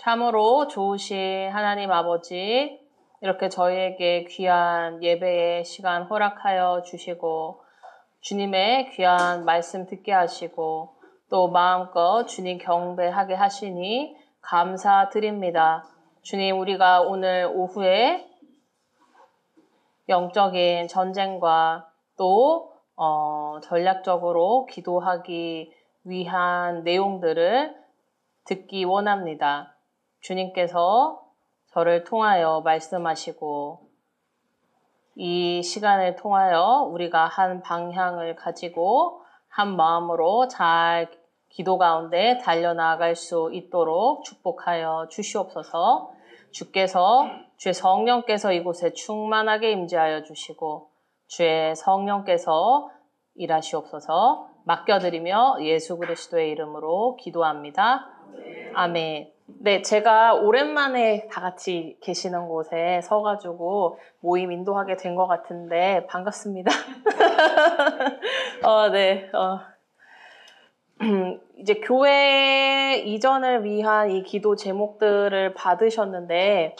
참으로 좋으신 하나님 아버지, 이렇게 저희에게 귀한 예배의 시간 허락하여 주시고 주님의 귀한 말씀 듣게 하시고 또 마음껏 주님 경배하게 하시니 감사드립니다. 주님, 우리가 오늘 오후에 영적인 전쟁과 또 전략적으로 기도하기 위한 내용들을 듣기 원합니다. 주님께서 저를 통하여 말씀하시고 이 시간을 통하여 우리가 한 방향을 가지고 한 마음으로 잘 기도 가운데 달려나갈 수 있도록 축복하여 주시옵소서. 주께서 주의 성령께서 이곳에 충만하게 임재하여 주시고 주의 성령께서 일하시옵소서. 맡겨드리며 예수 그리스도의 이름으로 기도합니다. 아멘. 네, 제가 오랜만에 다 같이 계시는 곳에 서가지고 모임 인도하게 된 것 같은데 반갑습니다. 이제 교회 이전을 위한 이 기도 제목들을 받으셨는데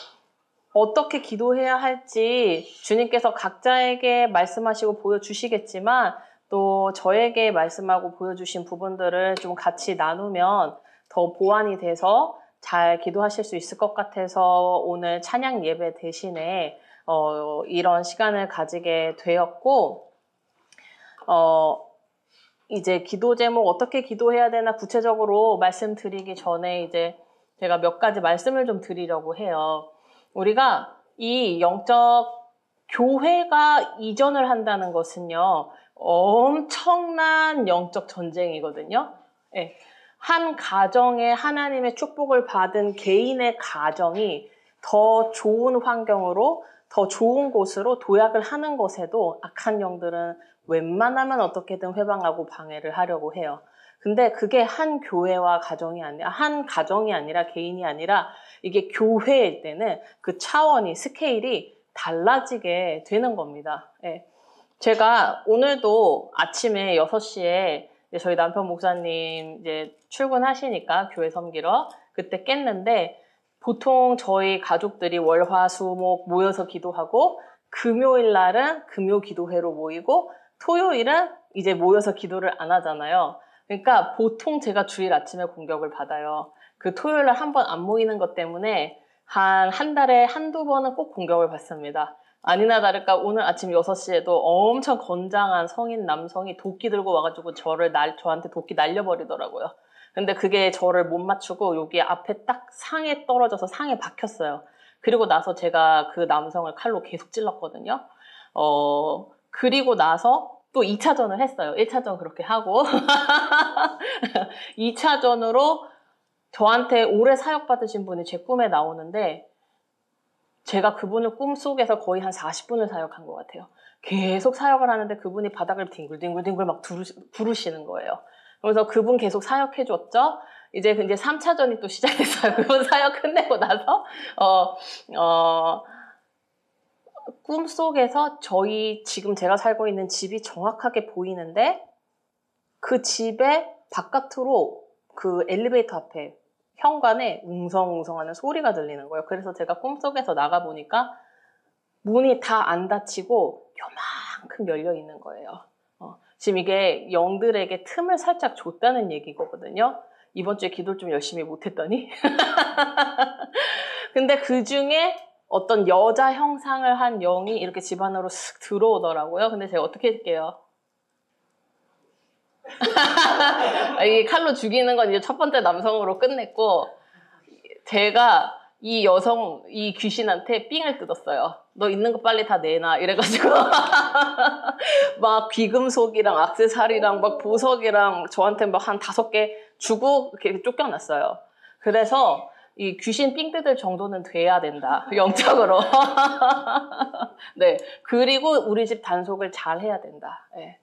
어떻게 기도해야 할지 주님께서 각자에게 말씀하시고 보여주시겠지만 또 저에게 말씀하고 보여주신 부분들을 좀 같이 나누면 더 보완이 돼서 잘 기도하실 수 있을 것 같아서 오늘 찬양 예배 대신에 이런 시간을 가지게 되었고 이제 기도 제목 어떻게 기도해야 되나 구체적으로 말씀드리기 전에 이제 제가 몇 가지 말씀을 좀 드리려고 해요. 우리가 이 영적 교회가 이전을 한다는 것은요, 엄청난 영적 전쟁이거든요. 네. 한 가정에 하나님의 축복을 받은 개인의 가정이 더 좋은 환경으로, 더 좋은 곳으로 도약을 하는 것에도 악한 영들은 웬만하면 어떻게든 회방하고 방해를 하려고 해요. 근데 그게 한 교회와 한 가정이 아니라 개인이 아니라 이게 교회일 때는 그 차원이, 스케일이 달라지게 되는 겁니다. 예. 제가 오늘도 아침에 6시에 저희 남편 목사님 이제 출근하시니까 교회 섬기러 그때 깼는데 보통 저희 가족들이 월, 화, 수, 목 모여서 기도하고 금요일 날은 금요 기도회로 모이고 토요일은 이제 모여서 기도를 안 하잖아요. 그러니까 보통 제가 주일 아침에 공격을 받아요. 그 토요일 날 한 번 안 모이는 것 때문에 한 달에 한두 번은 꼭 공격을 받습니다. 아니나 다를까 오늘 아침 6시에도 엄청 건장한 성인 남성이 도끼 들고 와가지고 저한테 도끼 날려버리더라고요. 근데 그게 저를 못 맞추고 여기 앞에 딱 상에 떨어져서 상에 박혔어요. 그리고 나서 제가 그 남성을 칼로 계속 찔렀거든요. 그리고 나서 또 2차전을 했어요. 1차전 그렇게 하고 2차전으로 저한테 오래 사역받으신 분이 제 꿈에 나오는데 제가 그분을 꿈속에서 거의 한 40분을 사역한 것 같아요. 계속 사역을 하는데 그분이 바닥을 딩글딩글딩글 막 부르시는 거예요. 그래서 그분 계속 사역해줬죠. 이제 3차전이 또 시작됐어요. 그분 사역 끝내고 나서 꿈속에서 지금 제가 살고 있는 집이 정확하게 보이는데 그 집의 바깥으로 그 엘리베이터 앞에 현관에 웅성웅성하는 소리가 들리는 거예요. 그래서 제가 꿈속에서 나가보니까 문이 다 안 닫히고 요만큼 열려 있는 거예요. 지금 이게 영들에게 틈을 살짝 줬다는 얘기거든요. 이번 주에 기도를 좀 열심히 못했더니. 근데 그 중에 어떤 여자 형상을 한 영이 이렇게 집 안으로 슥 들어오더라고요. 근데 제가 어떻게 할게요? 이 칼로 죽이는 건 이제 첫 번째 남성으로 끝냈고, 제가 이 귀신한테 삥을 뜯었어요. 너 있는 거 빨리 다 내놔. 이래가지고. 막 귀금속이랑 액세서리랑 막 보석이랑 저한테 막 한 5개 주고 이렇게 쫓겨났어요. 그래서 이 귀신 삥 뜯을 정도는 돼야 된다. 영적으로. 네. 그리고 우리 집 단속을 잘 해야 된다. 네.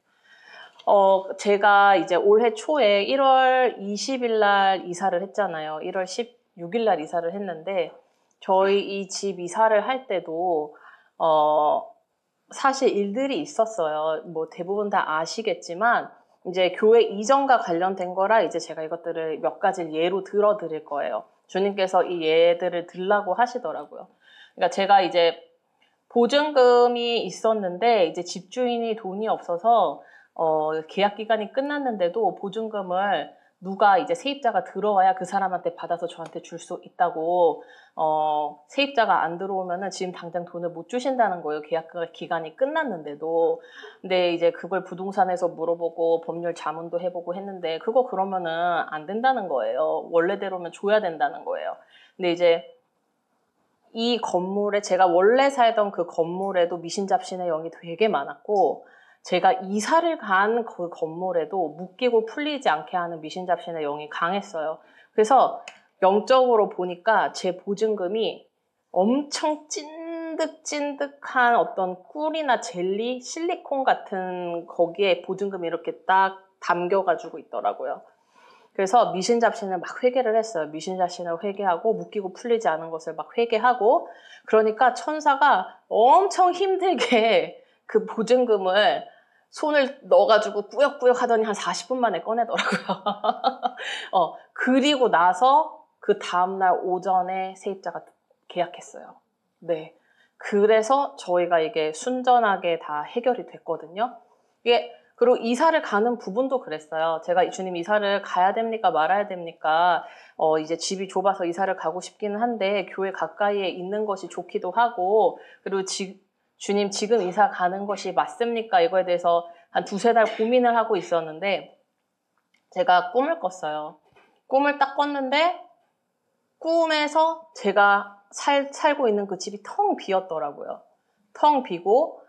제가 이제 올해 초에 1월 20일 날 이사를 했잖아요. 1월 16일 날 이사를 했는데, 저희 이 집 이사를 할 때도, 사실 일들이 있었어요. 뭐 대부분 다 아시겠지만, 이제 교회 이전과 관련된 거라 이제 제가 이것들을 몇 가지 예로 들어 드릴 거예요. 주님께서 이 예들을 들라고 하시더라고요. 그러니까 제가 이제 보증금이 있었는데 이제 집주인이 돈이 없어서 계약 기간이 끝났는데도 보증금을 누가 이제 세입자가 들어와야 그 사람한테 받아서 저한테 줄 수 있다고 세입자가 안 들어오면은 지금 당장 돈을 못 주신다는 거예요. 계약 기간이 끝났는데도. 근데 이제 그걸 부동산에서 물어보고 법률 자문도 해보고 했는데 그거 그러면은 안 된다는 거예요. 원래대로면 줘야 된다는 거예요. 근데 이제 이 건물에 제가 원래 살던 그 건물에도 미신잡신의 영이 되게 많았고 제가 이사를 간 그 건물에도 묶이고 풀리지 않게 하는 미신잡신의 영이 강했어요. 그래서 영적으로 보니까 제 보증금이 엄청 찐득찐득한 어떤 꿀이나 젤리, 실리콘 같은 거기에 보증금이 이렇게 딱 담겨가지고 있더라고요. 그래서 미신잡신을 막 회개를 했어요. 미신잡신을 회개하고 묶이고 풀리지 않은 것을 막 회개하고 그러니까 천사가 엄청 힘들게 그 보증금을 손을 넣어가지고 꾸역꾸역 하더니 한 40분 만에 꺼내더라고요. 그리고 나서 그 다음날 오전에 세입자가 계약했어요. 네. 그래서 저희가 이게 순전하게 다 해결이 됐거든요. 이게 그리고 이사를 가는 부분도 그랬어요. 제가 주님 이사를 가야 됩니까? 말아야 됩니까? 이제 집이 좁아서 이사를 가고 싶기는 한데 교회 가까이에 있는 것이 좋기도 하고 그리고 주님 지금 이사 가는 것이 맞습니까? 이거에 대해서 한 2~3달 고민을 하고 있었는데 제가 꿈을 꿨어요. 꿈을 딱 꿨는데 꿈에서 제가 살고 있는 그 집이 텅 비었더라고요. 텅 비고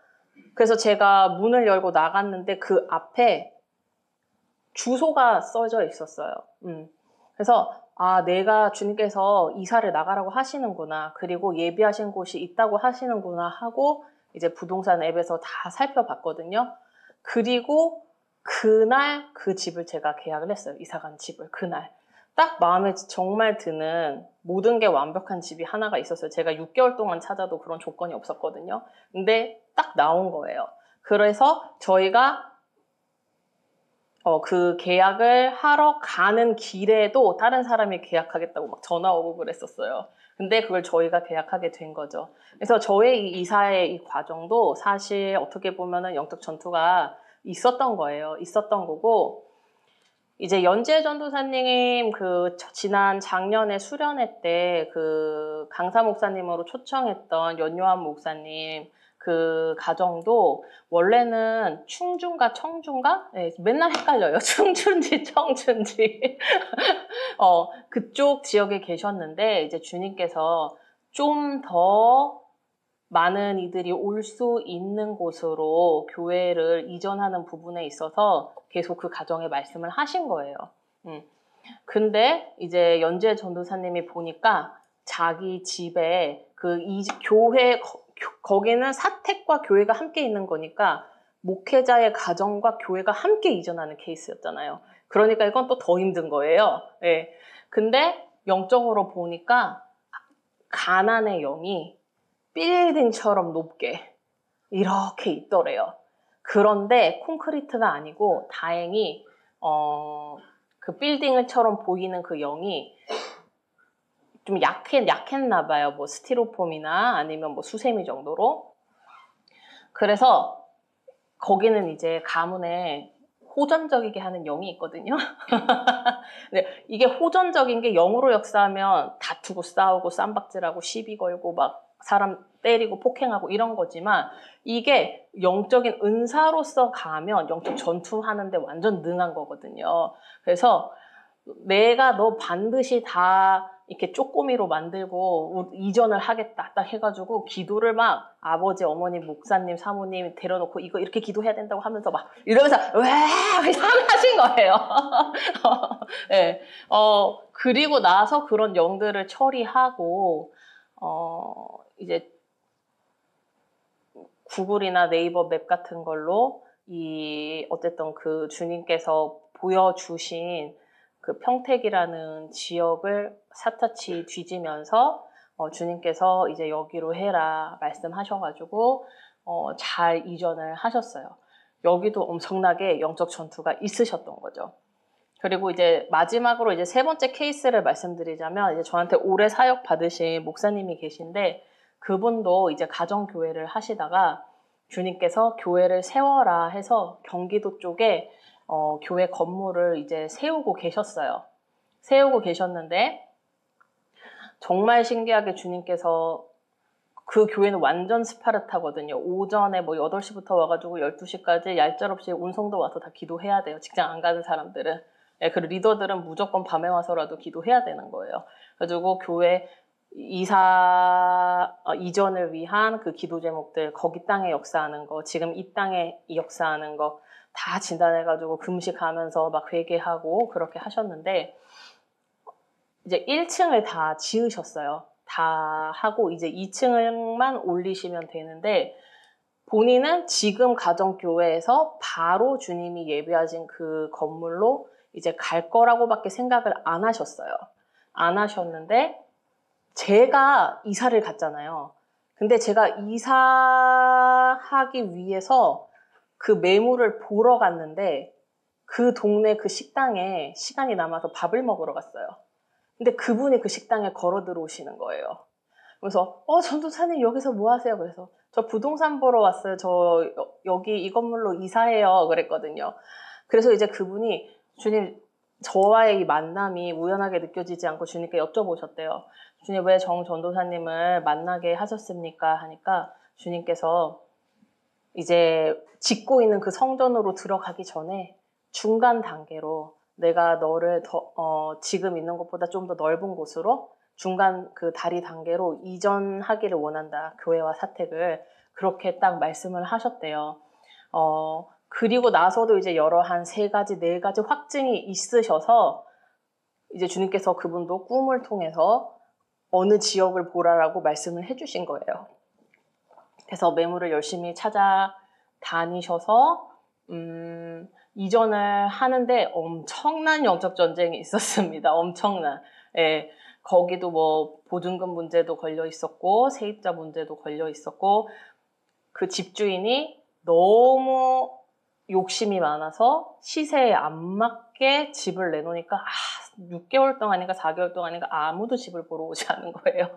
그래서 제가 문을 열고 나갔는데 그 앞에 주소가 써져 있었어요. 그래서 내가 주님께서 이사를 나가라고 하시는구나. 그리고 예비하신 곳이 있다고 하시는구나 하고 이제 부동산 앱에서 다 살펴봤거든요. 그리고 그날 그 집을 제가 계약을 했어요. 이사간 집을 그날. 딱 마음에 정말 드는 모든 게 완벽한 집이 하나가 있었어요. 제가 6개월 동안 찾아도 그런 조건이 없었거든요. 근데 딱 나온 거예요. 그래서 저희가 그 계약을 하러 가는 길에도 다른 사람이 계약하겠다고 막 전화 오고 그랬었어요. 근데 그걸 저희가 계약하게 된 거죠. 그래서 저의 이 이사의 이 과정도 사실 어떻게 보면은 영적 전투가 있었던 거예요. 있었던 거고, 이제 연재 전도사님 지난 작년에 수련회 때 그 강사 목사님으로 초청했던 연요한 목사님 그 가정도 원래는 충주인가 청주인가? 네, 맨날 헷갈려요. 충주인지 청주인지. 그쪽 지역에 계셨는데 이제 주님께서 좀 더 많은 이들이 올 수 있는 곳으로 교회를 이전하는 부분에 있어서 계속 그 가정에 말씀을 하신 거예요. 근데 이제 연재 전도사님이 보니까 자기 집에 교회, 거기는 사택과 교회가 함께 있는 거니까 목회자의 가정과 교회가 함께 이전하는 케이스였잖아요. 그러니까 이건 또 더 힘든 거예요. 네. 근데 영적으로 보니까 가난의 영이 빌딩처럼 높게 이렇게 있더래요. 그런데 콘크리트가 아니고 다행히 그 빌딩처럼 보이는 그 영이 좀 약했나 봐요. 뭐 스티로폼이나 아니면 뭐 수세미 정도로. 그래서 거기는 이제 가문에 호전적이게 하는 영이 있거든요. 근데 이게 호전적인 게 영으로 역사하면 다투고 싸우고 쌈박질하고 시비 걸고 막 사람 때리고 폭행하고 이런 거지만 이게 영적인 은사로서 가면 영적 전투하는데 완전 능한 거거든요. 그래서 내가 너 반드시 다 이렇게 쪼꼬미로 만들고 이전을 하겠다 딱 해가지고 기도를 막 아버지, 어머니, 목사님, 사모님 데려놓고 이거 이렇게 기도해야 된다고 하면서 막 이러면서 왜 하신 거예요. 네. 그리고 나서 그런 영들을 처리하고 이제 구글이나 네이버 맵 같은 걸로 어쨌든 그 주님께서 보여주신 그 평택이라는 지역을 샅샅이 뒤지면서 주님께서 이제 여기로 해라 말씀하셔가지고 잘 이전을 하셨어요. 여기도 엄청나게 영적 전투가 있으셨던 거죠. 그리고 이제 마지막으로 이제 세 번째 케이스를 말씀드리자면 이제 저한테 오래 사역 받으신 목사님이 계신데 그분도 이제 가정교회를 하시다가 주님께서 교회를 세워라 해서 경기도 쪽에 교회 건물을 이제 세우고 계셨어요. 세우고 계셨는데 정말 신기하게 주님께서 그 교회는 완전 스파르타거든요. 오전에 뭐 8시부터 와가지고 12시까지 얄짤없이 온성도 와서 다 기도해야 돼요. 직장 안 가는 사람들은. 예, 그리고 리더들은 무조건 밤에 와서라도 기도해야 되는 거예요. 그래가지고 교회 이전을 위한 그 기도 제목들, 거기 땅에 역사하는 거, 지금 이 땅에 역사하는 거 다 진단해가지고 금식하면서 막 회개하고 그렇게 하셨는데 이제 1층을 다 지으셨어요. 다 하고 이제 2층만 올리시면 되는데 본인은 지금 가정교회에서 바로 주님이 예비하신 그 건물로 이제 갈 거라고밖에 생각을 안 하셨어요. 안 하셨는데 제가 이사를 갔잖아요. 근데 제가 이사하기 위해서 그 매물을 보러 갔는데 그 동네 그 식당에 시간이 남아서 밥을 먹으러 갔어요. 근데 그분이 그 식당에 걸어 들어오시는 거예요. 그래서 전도사님 여기서 뭐 하세요? 그래서 저 부동산 보러 왔어요. 저 여기 이 건물로 이사해요. 그랬거든요. 그래서 이제 그분이 주님 저와의 이 만남이 우연하게 느껴지지 않고 주님께 여쭤보셨대요. 주님 왜 정 전도사님을 만나게 하셨습니까? 하니까 주님께서 이제 짓고 있는 그 성전으로 들어가기 전에 중간 단계로 내가 너를 지금 있는 곳보다 좀 더 넓은 곳으로 중간 그 다리 단계로 이전하기를 원한다. 교회와 사택을. 그렇게 딱 말씀을 하셨대요. 그리고 나서도 이제 여러 한 3가지, 4가지 확증이 있으셔서 이제 주님께서 그분도 꿈을 통해서 어느 지역을 보라라고 말씀을 해주신 거예요. 그래서 매물을 열심히 찾아다니셔서 이전을 하는데 엄청난 영적 전쟁이 있었습니다. 엄청난. 예, 거기도 뭐 보증금 문제도 걸려 있었고 세입자 문제도 걸려 있었고 그 집주인이 너무 욕심이 많아서 시세에 안 맞게 집을 내놓으니까 6개월 동안인가 4개월 동안인가 아무도 집을 보러 오지 않은 거예요.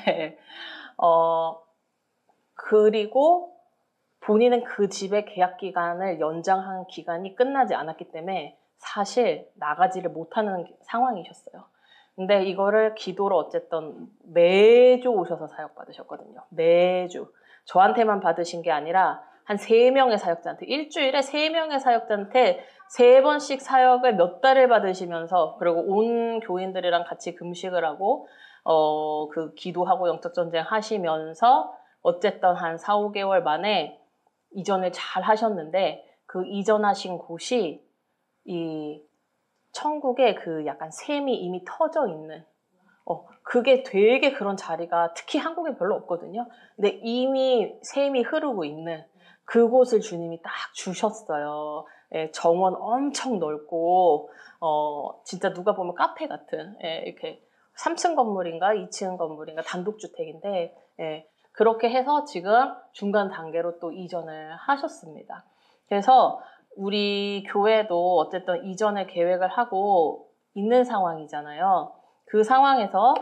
예. 그리고 본인은 그 집의 계약 기간을 연장한 기간이 끝나지 않았기 때문에 사실 나가지를 못하는 상황이셨어요. 근데 이거를 기도로 어쨌든 매주 오셔서 사역 받으셨거든요. 매주. 저한테만 받으신 게 아니라 한 3명의 사역자한테 일주일에 3명의 사역자한테 3번씩 사역을 몇 달을 받으시면서 그리고 온 교인들이랑 같이 금식을 하고 그 기도하고 영적 전쟁 하시면서 어쨌든 한 4, 5개월 만에 이전을 잘 하셨는데 그 이전하신 곳이 이 천국에 그 약간 샘이 이미 터져 있는 그게 되게 그런 자리가 특히 한국에 별로 없거든요. 근데 이미 샘이 흐르고 있는 그곳을 주님이 딱 주셨어요. 예, 정원 엄청 넓고 진짜 누가 보면 카페 같은 이렇게 3층 건물인가 2층 건물인가 단독주택인데 그렇게 해서 지금 중간 단계로 또 이전을 하셨습니다. 그래서 우리 교회도 어쨌든 이전을 계획을 하고 있는 상황이잖아요. 그 상황에서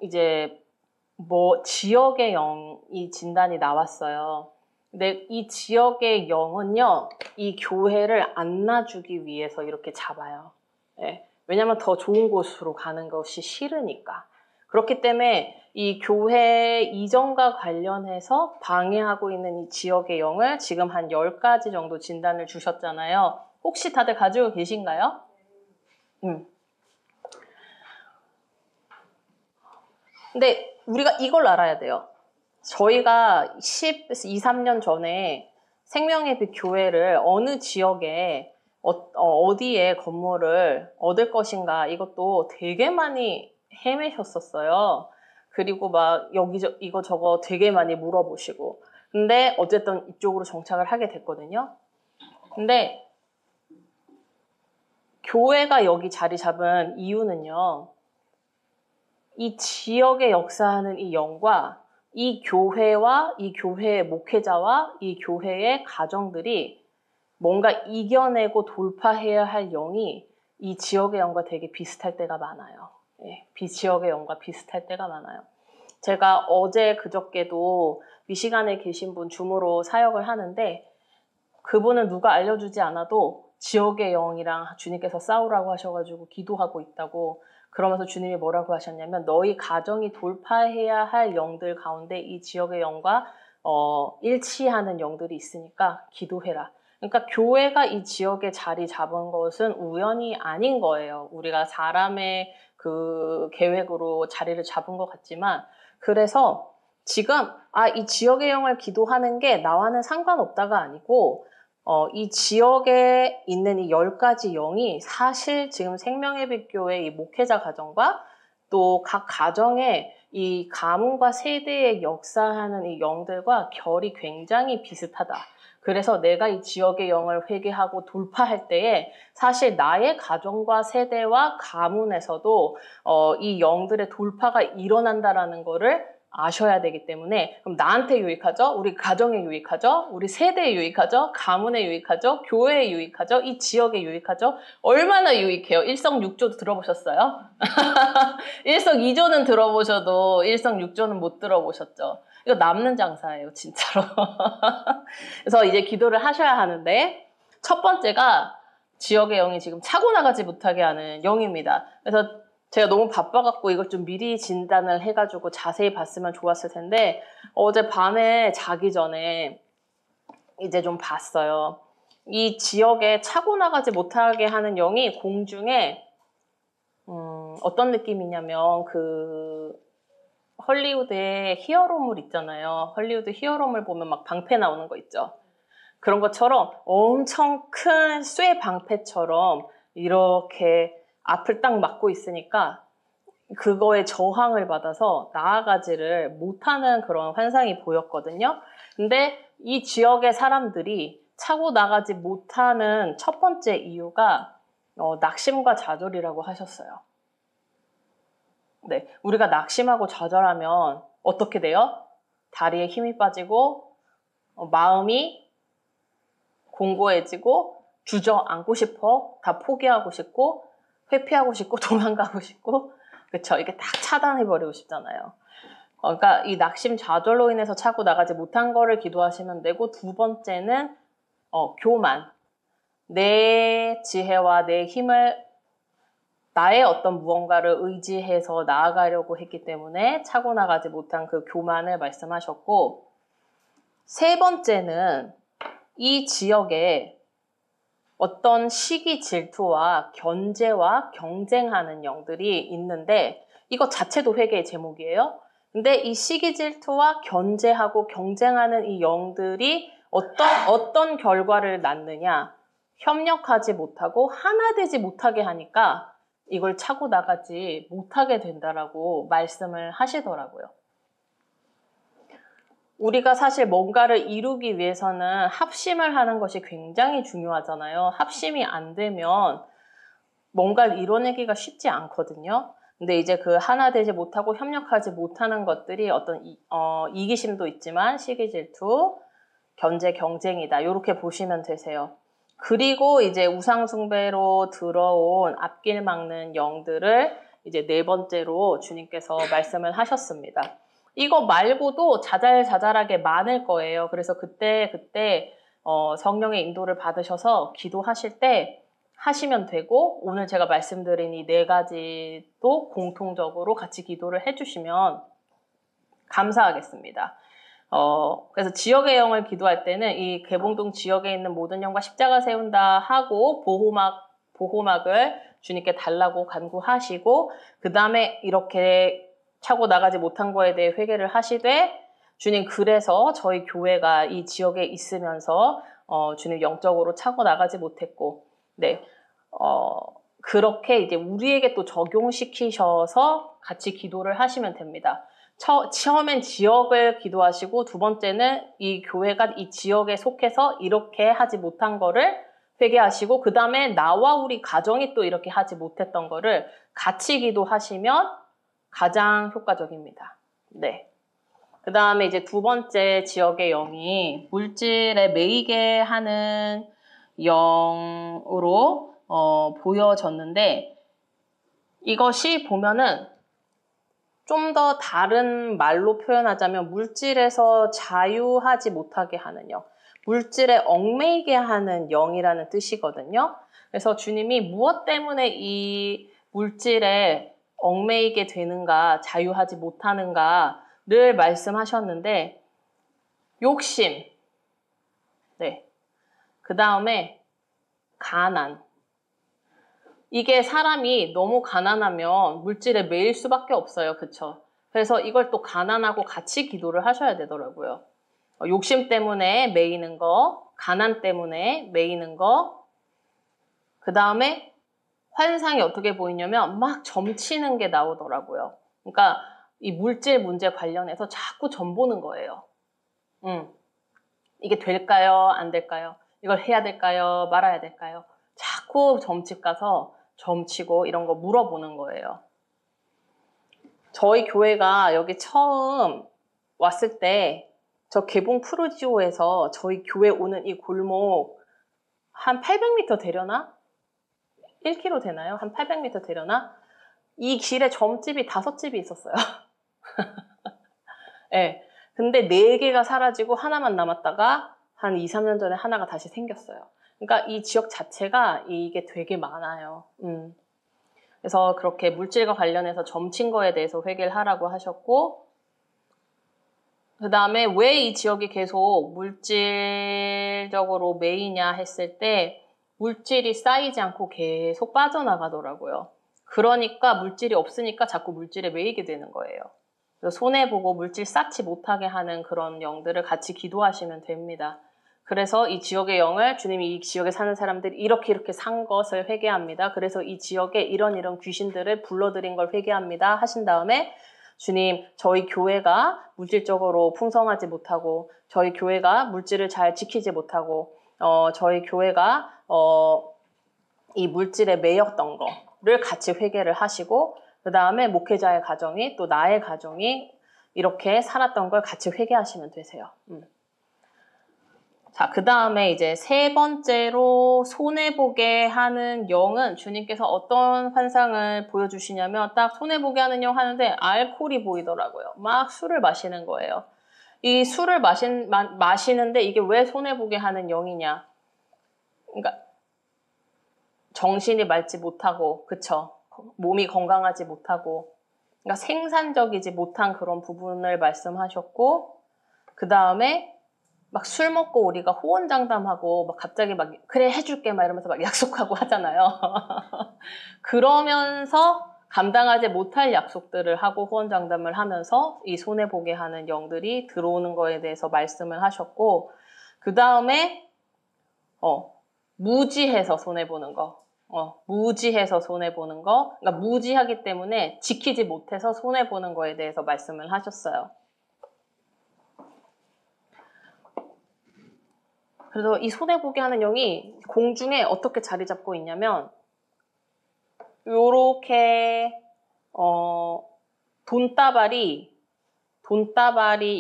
이제 뭐 지역의 영이 진단이 나왔어요. 근데 이 지역의 영은요, 이 교회를 안 놔주기 위해서 이렇게 잡아요. 왜냐면 더 좋은 곳으로 가는 것이 싫으니까. 그렇기 때문에 이 교회 이전과 관련해서 방해하고 있는 이 지역의 영을 지금 한 10가지 정도 진단을 주셨잖아요. 혹시 다들 가지고 계신가요? 근데 우리가 이걸 알아야 돼요. 저희가 13년 전에 생명의 빛 교회를 어느 지역에 어디에 건물을 얻을 것인가 이것도 되게 많이 헤매셨었어요. 그리고 막 이거 저거 되게 많이 물어보시고. 근데 어쨌든 이쪽으로 정착을 하게 됐거든요. 근데 교회가 여기 자리 잡은 이유는요. 이 지역에 역사하는 이 영과 이 교회와 이 교회의 목회자와 이 교회의 가정들이 뭔가 이겨내고 돌파해야 할 영이 이 지역의 영과 되게 비슷할 때가 많아요. 예, 지역의 영과 비슷할 때가 많아요. 제가 어제 그저께도 미시간에 계신 분 줌으로 사역을 하는데 그분은 누가 알려주지 않아도 지역의 영이랑 주님께서 싸우라고 하셔가지고 기도하고 있다고 그러면서 주님이 뭐라고 하셨냐면 너희 가정이 돌파해야 할 영들 가운데 이 지역의 영과 일치하는 영들이 있으니까 기도해라. 그러니까 교회가 이 지역에 자리 잡은 것은 우연이 아닌 거예요. 우리가 사람의 그 계획으로 자리를 잡은 것 같지만 그래서 지금 이 지역의 영을 기도하는 게 나와는 상관없다가 아니고 이 지역에 있는 이 10가지 영이 사실 지금 생명의 빛교회 이 목회자 가정과 또 각 가정의 이 가문과 세대에 역사하는 이 영들과 결이 굉장히 비슷하다. 그래서 내가 이 지역의 영을 회개하고 돌파할 때에 사실 나의 가정과 세대와 가문에서도 이 영들의 돌파가 일어난다라는 거를 아셔야 되기 때문에 그럼 나한테 유익하죠? 우리 가정에 유익하죠? 우리 세대에 유익하죠? 가문에 유익하죠? 교회에 유익하죠? 이 지역에 유익하죠? 얼마나 유익해요? 일성육조도 들어보셨어요? 일석이조는 들어보셔도 일성육조는 못 들어보셨죠? 이거 남는 장사예요, 진짜로. 그래서 이제 기도를 하셔야 하는데 첫 번째가 지역의 영이 지금 차고 나가지 못하게 하는 영입니다. 그래서 제가 너무 바빠갖고 이걸 좀 미리 진단을 해가지고 자세히 봤으면 좋았을 텐데 어제 밤에 자기 전에 이제 좀 봤어요. 이 지역에 차고 나가지 못하게 하는 영이 공중에 어떤 느낌이냐면 그 헐리우드의 히어로물 있잖아요. 헐리우드 히어로물 보면 막 방패 나오는 거 있죠. 그런 것처럼 엄청 큰 쇠 방패처럼 이렇게 앞을 딱 막고 있으니까 그거에 저항을 받아서 나아가지를 못하는 그런 환상이 보였거든요. 근데 이 지역의 사람들이 차고 나가지 못하는 첫 번째 이유가 낙심과 좌절이라고 하셨어요. 네, 우리가 낙심하고 좌절하면 어떻게 돼요? 다리에 힘이 빠지고 마음이 공고해지고 주저앉고 싶어, 다 포기하고 싶고 회피하고 싶고 도망가고 싶고 그쵸? 이게 딱 차단해버리고 싶잖아요. 그러니까 이 낙심 좌절로 인해서 차고 나가지 못한 거를 기도하시면 되고 두 번째는 교만. 내 지혜와 내 힘을 나의 어떤 무언가를 의지해서 나아가려고 했기 때문에 차고 나가지 못한 그 교만을 말씀하셨고 세 번째는 이 지역에 어떤 시기 질투와 견제와 경쟁하는 영들이 있는데 이거 자체도 회개의 제목이에요. 근데 이 시기 질투와 견제하고 경쟁하는 이 영들이 어떤 결과를 낳느냐 협력하지 못하고 하나 되지 못하게 하니까 이걸 차고 나가지 못하게 된다라고 말씀을 하시더라고요. 우리가 사실 뭔가를 이루기 위해서는 합심을 하는 것이 굉장히 중요하잖아요. 합심이 안 되면 뭔가를 이뤄내기가 쉽지 않거든요. 근데 이제 그 하나 되지 못하고 협력하지 못하는 것들이 어떤 이기심도 있지만 시기 질투, 견제, 경쟁이다. 이렇게 보시면 되세요. 그리고 이제 우상숭배로 들어온 앞길 막는 영들을 이제 네 번째로 주님께서 말씀을 하셨습니다. 이거 말고도 자잘자잘하게 많을 거예요. 그래서 그때 성령의 인도를 받으셔서 기도하실 때 하시면 되고 오늘 제가 말씀드린 이 네 가지도 공통적으로 같이 기도를 해주시면 감사하겠습니다. 그래서 지역의 영을 기도할 때는 이 개봉동 지역에 있는 모든 영과 십자가 세운다 하고 보호막을 주님께 달라고 간구하시고 그 다음에 이렇게 차고 나가지 못한 거에 대해 회개를 하시되 주님 그래서 저희 교회가 이 지역에 있으면서 주님 영적으로 차고 나가지 못했고 네 그렇게 이제 우리에게 또 적용시키셔서 같이 기도를 하시면 됩니다. 처음엔 지역을 기도하시고 두 번째는 이 교회가 이 지역에 속해서 이렇게 하지 못한 거를 회개하시고 그 다음에 나와 우리 가정이 또 이렇게 하지 못했던 거를 같이 기도하시면 가장 효과적입니다. 네. 그 다음에 이제 두 번째 지역의 영이 물질에 매이게 하는 영으로 보여졌는데 이것이 보면은 좀 더 다른 말로 표현하자면 물질에서 자유하지 못하게 하는 영, 물질에 얽매이게 하는 영이라는 뜻이거든요. 그래서 주님이 무엇 때문에 이 물질에 얽매이게 되는가, 자유하지 못하는가를 말씀하셨는데 욕심, 네, 그 다음에 가난. 이게 사람이 너무 가난하면 물질에 매일 수밖에 없어요. 그쵸? 그래서 이걸 또 가난하고 같이 기도를 하셔야 되더라고요. 욕심 때문에 매이는 거, 가난 때문에 매이는 거, 그 다음에 환상이 어떻게 보이냐면 막 점치는 게 나오더라고요. 그러니까 이 물질 문제 관련해서 자꾸 점 보는 거예요. 이게 될까요? 안 될까요? 이걸 해야 될까요? 말아야 될까요? 자꾸 점집 가서 점치고 이런 거 물어보는 거예요. 저희 교회가 여기 처음 왔을 때 저 개봉 프루지오에서 저희 교회 오는 이 골목 한 800m 되려나? 1km 되나요? 한 800m 되려나? 이 길에 점집이 5집이 있었어요. 네. 근데 4개가 사라지고 하나만 남았다가 한 2, 3년 전에 하나가 다시 생겼어요. 그러니까 이 지역 자체가 이게 되게 많아요. 그래서 그렇게 물질과 관련해서 점친 거에 대해서 회개를 하라고 하셨고, 그 다음에 왜 이 지역이 계속 물질적으로 메이냐 했을 때 물질이 쌓이지 않고 계속 빠져나가더라고요. 그러니까 물질이 없으니까 자꾸 물질에 매이게 되는 거예요. 그래서 손해보고 물질 쌓지 못하게 하는 그런 영들을 같이 기도하시면 됩니다. 그래서 이 지역의 영을 주님이 이 지역에 사는 사람들이 이렇게 산 것을 회개합니다. 그래서 이 지역에 이런 귀신들을 불러들인 걸 회개합니다. 하신 다음에 주님, 저희 교회가 물질적으로 풍성하지 못하고 저희 교회가 물질을 잘 지키지 못하고 저희 교회가 이 물질에 매였던 거를 같이 회개를 하시고 그 다음에 목회자의 가정이 또 나의 가정이 이렇게 살았던 걸 같이 회개하시면 되세요. 자, 그 다음에 이제 3번째로 손해보게 하는 영은 주님께서 어떤 환상을 보여주시냐면 딱 손해보게 하는 영 하는데 알코올이 보이더라고요. 막 술을 마시는 거예요. 이 술을 마시는데 이게 왜 손해보게 하는 영이냐. 그러니까 정신이 맑지 못하고, 그쵸? 몸이 건강하지 못하고, 그러니까 생산적이지 못한 그런 부분을 말씀하셨고, 그 다음에 막 술 먹고 우리가 호언장담하고 막 갑자기 막 그래 해줄게 막 이러면서 막 약속하고 하잖아요. 그러면서 감당하지 못할 약속들을 하고 호언장담을 하면서 이 손해보게 하는 영들이 들어오는 거에 대해서 말씀을 하셨고 그 다음에 무지해서 손해보는 거. 무지해서 손해보는 거. 그러니까 무지하기 때문에 지키지 못해서 손해보는 거에 대해서 말씀을 하셨어요. 그래서 이 손해보게 하는 영이 공중에 어떻게 자리 잡고 있냐면 요렇게 돈다발이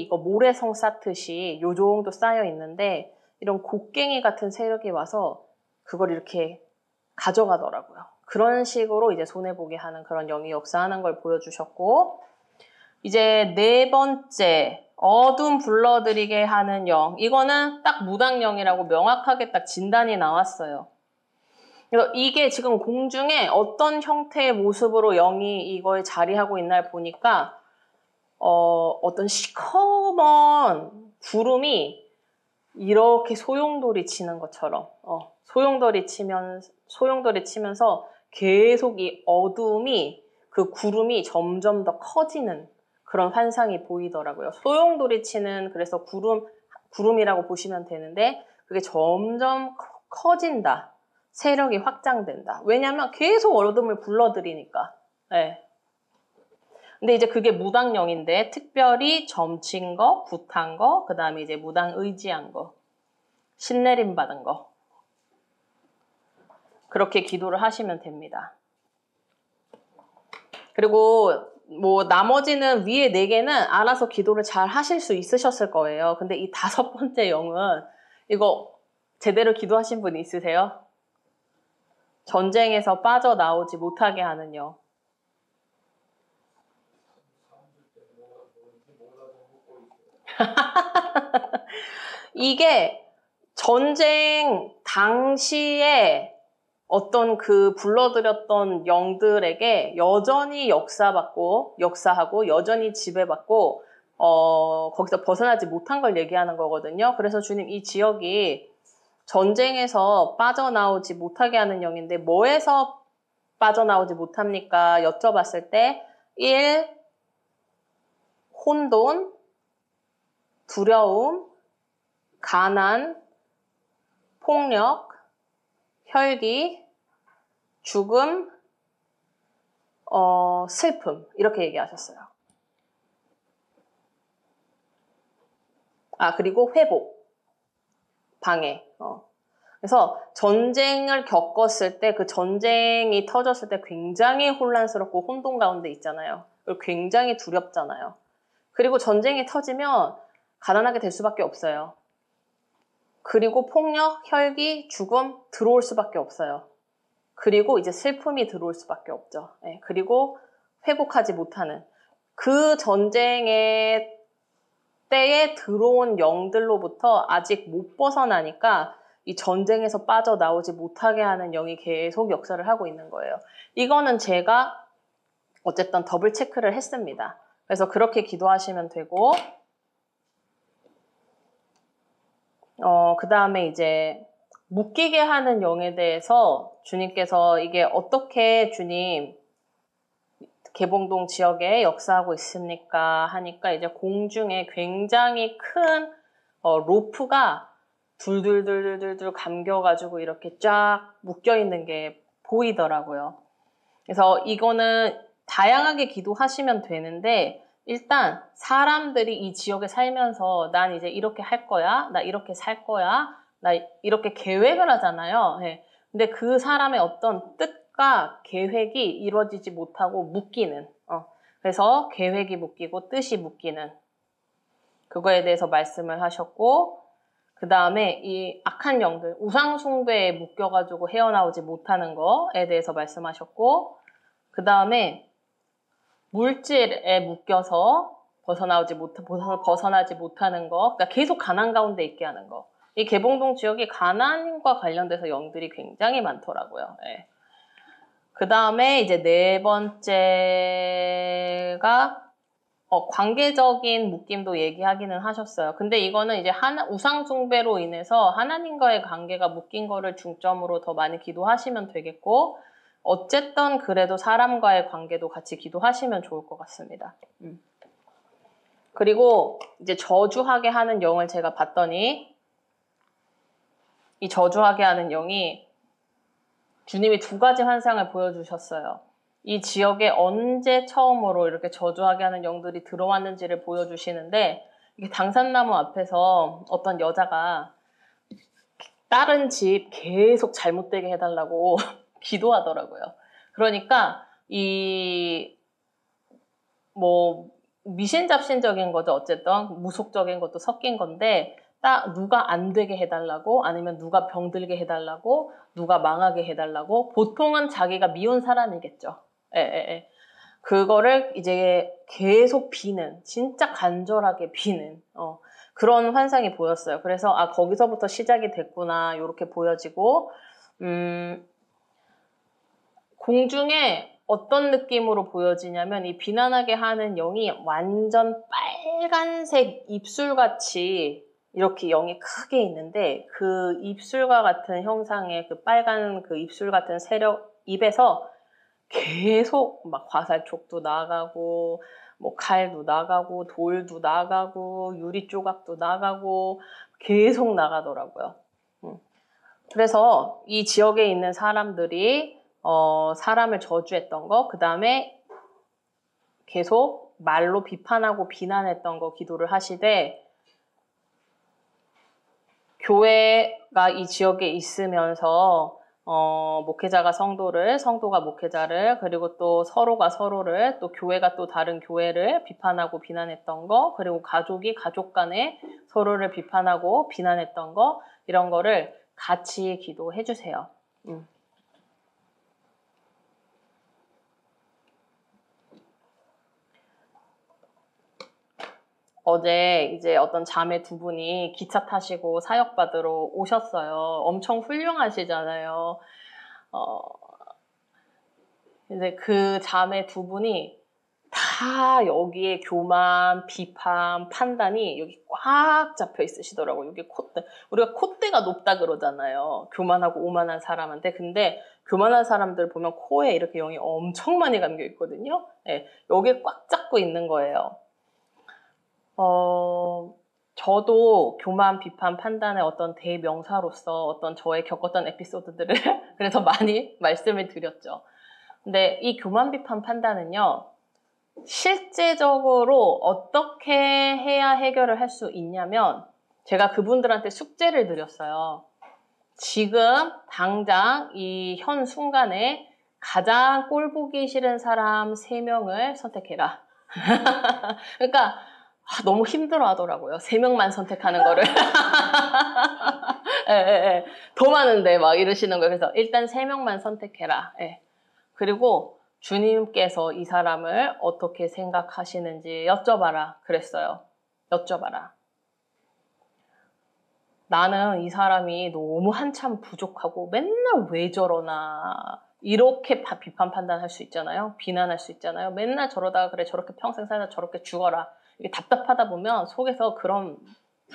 이거 모래성 쌓듯이 요 정도 쌓여 있는데 이런 곡괭이 같은 세력이 와서 그걸 이렇게 가져가더라고요. 그런 식으로 이제 손해보게 하는 그런 영이 역사하는 걸 보여주셨고 이제 4번째 어둠 불러들이게 하는 영. 이거는 딱 무당영이라고 명확하게 딱 진단이 나왔어요. 그래서 이게 지금 공중에 어떤 형태의 모습으로 영이 이거에 자리하고 있나를 보니까 어떤 시커먼 구름이 이렇게 소용돌이 치는 것처럼 소용돌이 치면서 계속 이 어둠이 그 구름이 점점 더 커지는 그런 환상이 보이더라고요. 소용돌이 치는 그래서 구름이라고 보시면 되는데 그게 점점 커진다. 세력이 확장된다. 왜냐하면 계속 어둠을 불러들이니까. 네. 근데 이제 그게 무당영인데 특별히 점친 거, 굿한 거, 그 다음에 이제 무당 의지한 거, 신내림 받은 거. 그렇게 기도를 하시면 됩니다. 그리고 뭐 나머지는 위에 4개는 알아서 기도를 잘 하실 수 있으셨을 거예요. 근데 이 5번째 영은 이거 제대로 기도하신 분 있으세요? 전쟁에서 빠져나오지 못하게 하는 영. 이게 전쟁 당시에 어떤 그 불러들였던 영들에게 여전히 역사하고 여전히 지배받고 거기서 벗어나지 못한 걸 얘기하는 거거든요. 그래서 주님 이 지역이 전쟁에서 빠져나오지 못하게 하는 영인데 뭐에서 빠져나오지 못합니까? 여쭤봤을 때 1. 혼돈, 두려움, 가난, 폭력, 혈기, 죽음, 슬픔 이렇게 얘기하셨어요. 그리고 회복, 방해. 그래서 전쟁을 겪었을 때 그 전쟁이 터졌을 때 굉장히 혼란스럽고 혼돈 가운데 있잖아요. 그리고 굉장히 두렵잖아요. 그리고 전쟁이 터지면 가난하게 될 수밖에 없어요. 그리고 폭력, 혈기, 죽음 들어올 수밖에 없어요. 그리고 이제 슬픔이 들어올 수밖에 없죠. 네, 그리고 회복하지 못하는 그 전쟁의 때에 들어온 영들로부터 아직 못 벗어나니까 이 전쟁에서 빠져나오지 못하게 하는 영이 계속 역사를 하고 있는 거예요. 이거는 제가 어쨌든 더블 체크를 했습니다. 그래서 그렇게 기도하시면 되고 그 다음에 이제 묶이게 하는 영에 대해서 주님께서 이게 어떻게 주님 개봉동 지역에 역사하고 있습니까? 하니까 이제 공중에 굉장히 큰 로프가 둘둘둘둘둘 감겨가지고 이렇게 쫙 묶여있는 게 보이더라고요. 그래서 이거는 다양하게 기도하시면 되는데 일단 사람들이 이 지역에 살면서 난 이제 이렇게 할 거야, 나 이렇게 살 거야, 나 이렇게 계획을 하잖아요. 네. 근데 그 사람의 어떤 뜻과 계획이 이루어지지 못하고 묶이는 그래서 계획이 묶이고 뜻이 묶이는 그거에 대해서 말씀을 하셨고 그 다음에 이 악한 영들 우상 숭배에 묶여가지고 헤어나오지 못하는 거에 대해서 말씀하셨고 그 다음에 물질에 묶여서 벗어나지 못하는 거, 그러니까 계속 가난 가운데 있게 하는 거. 이 개봉동 지역이 가난과 관련돼서 영들이 굉장히 많더라고요. 네. 그 다음에 이제 네 번째가 관계적인 묶임도 얘기하기는 하셨어요. 근데 이거는 이제 우상 숭배로 인해서 하나님과의 관계가 묶인 거를 중점으로 더 많이 기도하시면 되겠고 어쨌든 그래도 사람과의 관계도 같이 기도하시면 좋을 것 같습니다. 그리고 이제 저주하게 하는 영을 제가 봤더니 이 저주하게 하는 영이 주님이 두 가지 환상을 보여주셨어요. 이 지역에 언제 처음으로 이렇게 저주하게 하는 영들이 들어왔는지를 보여주시는데 이게 당산나무 앞에서 어떤 여자가 다른 집 계속 잘못되게 해달라고 기도하더라고요. 그러니까 미신잡신적인 거죠. 어쨌든 무속적인 것도 섞인 건데 딱 누가 안 되게 해달라고 아니면 누가 병들게 해달라고 누가 망하게 해달라고 보통은 자기가 미운 사람이겠죠. 그거를 이제 계속 비는 진짜 간절하게 비는 그런 환상이 보였어요. 그래서 거기서부터 시작이 됐구나 이렇게 보여지고 공중에 어떤 느낌으로 보여지냐면 이 비난하게 하는 영이 완전 빨간색 입술같이 이렇게 영이 크게 있는데 그 입술과 같은 형상의 그 빨간 그 입술 같은 입에서 계속 막 화살촉도 나가고 뭐 칼도 나가고 돌도 나가고 유리 조각도 나가고 계속 나가더라고요. 그래서 이 지역에 있는 사람들이 사람을 저주했던 거, 그 다음에 계속 말로 비판하고 비난했던 거 기도를 하시되 교회가 이 지역에 있으면서 목회자가 성도가 목회자를 그리고 또 서로가 서로를 또 교회가 또 다른 교회를 비판하고 비난했던 거 그리고 가족이 가족 간에 서로를 비판하고 비난했던 거 이런 거를 같이 기도해 주세요. 어제 이제 어떤 자매 두 분이 기차 타시고 사역받으러 오셨어요. 엄청 훌륭하시잖아요. 이제 그 자매 두 분이 다 여기에 교만, 비판, 판단이 여기 꽉 잡혀 있으시더라고요. 여기 콧대. 우리가 콧대가 높다 그러잖아요. 교만하고 오만한 사람한테. 근데 교만한 사람들 보면 코에 이렇게 영이 엄청 많이 감겨 있거든요. 네, 여기에 꽉 잡고 있는 거예요. 저도 교만, 비판, 판단의 어떤 대명사로서 어떤 저의 겪었던 에피소드들을 그래서 많이 말씀을 드렸죠. 근데 이 교만, 비판, 판단은요, 실제적으로 어떻게 해야 해결을 할 수 있냐면, 제가 그분들한테 숙제를 드렸어요. 지금 당장 이 현 순간에 가장 꼴 보기 싫은 사람 3명을 선택해라. 그러니까 너무 힘들어 하더라고요. 3명만 선택하는 거를. 예, 예, 예. 더 많은데 막 이러시는 거예요. 그래서 일단 3명만 선택해라. 예. 그리고 주님께서 이 사람을 어떻게 생각하시는지 여쭤봐라. 그랬어요. 여쭤봐라. 나는 이 사람이 너무 한참 부족하고 맨날 왜 저러나 이렇게 비판 판단할 수 있잖아요. 비난할 수 있잖아요. 맨날 저러다가 그래 저렇게 평생 살다 저렇게 죽어라. 이게 답답하다 보면 속에서 그런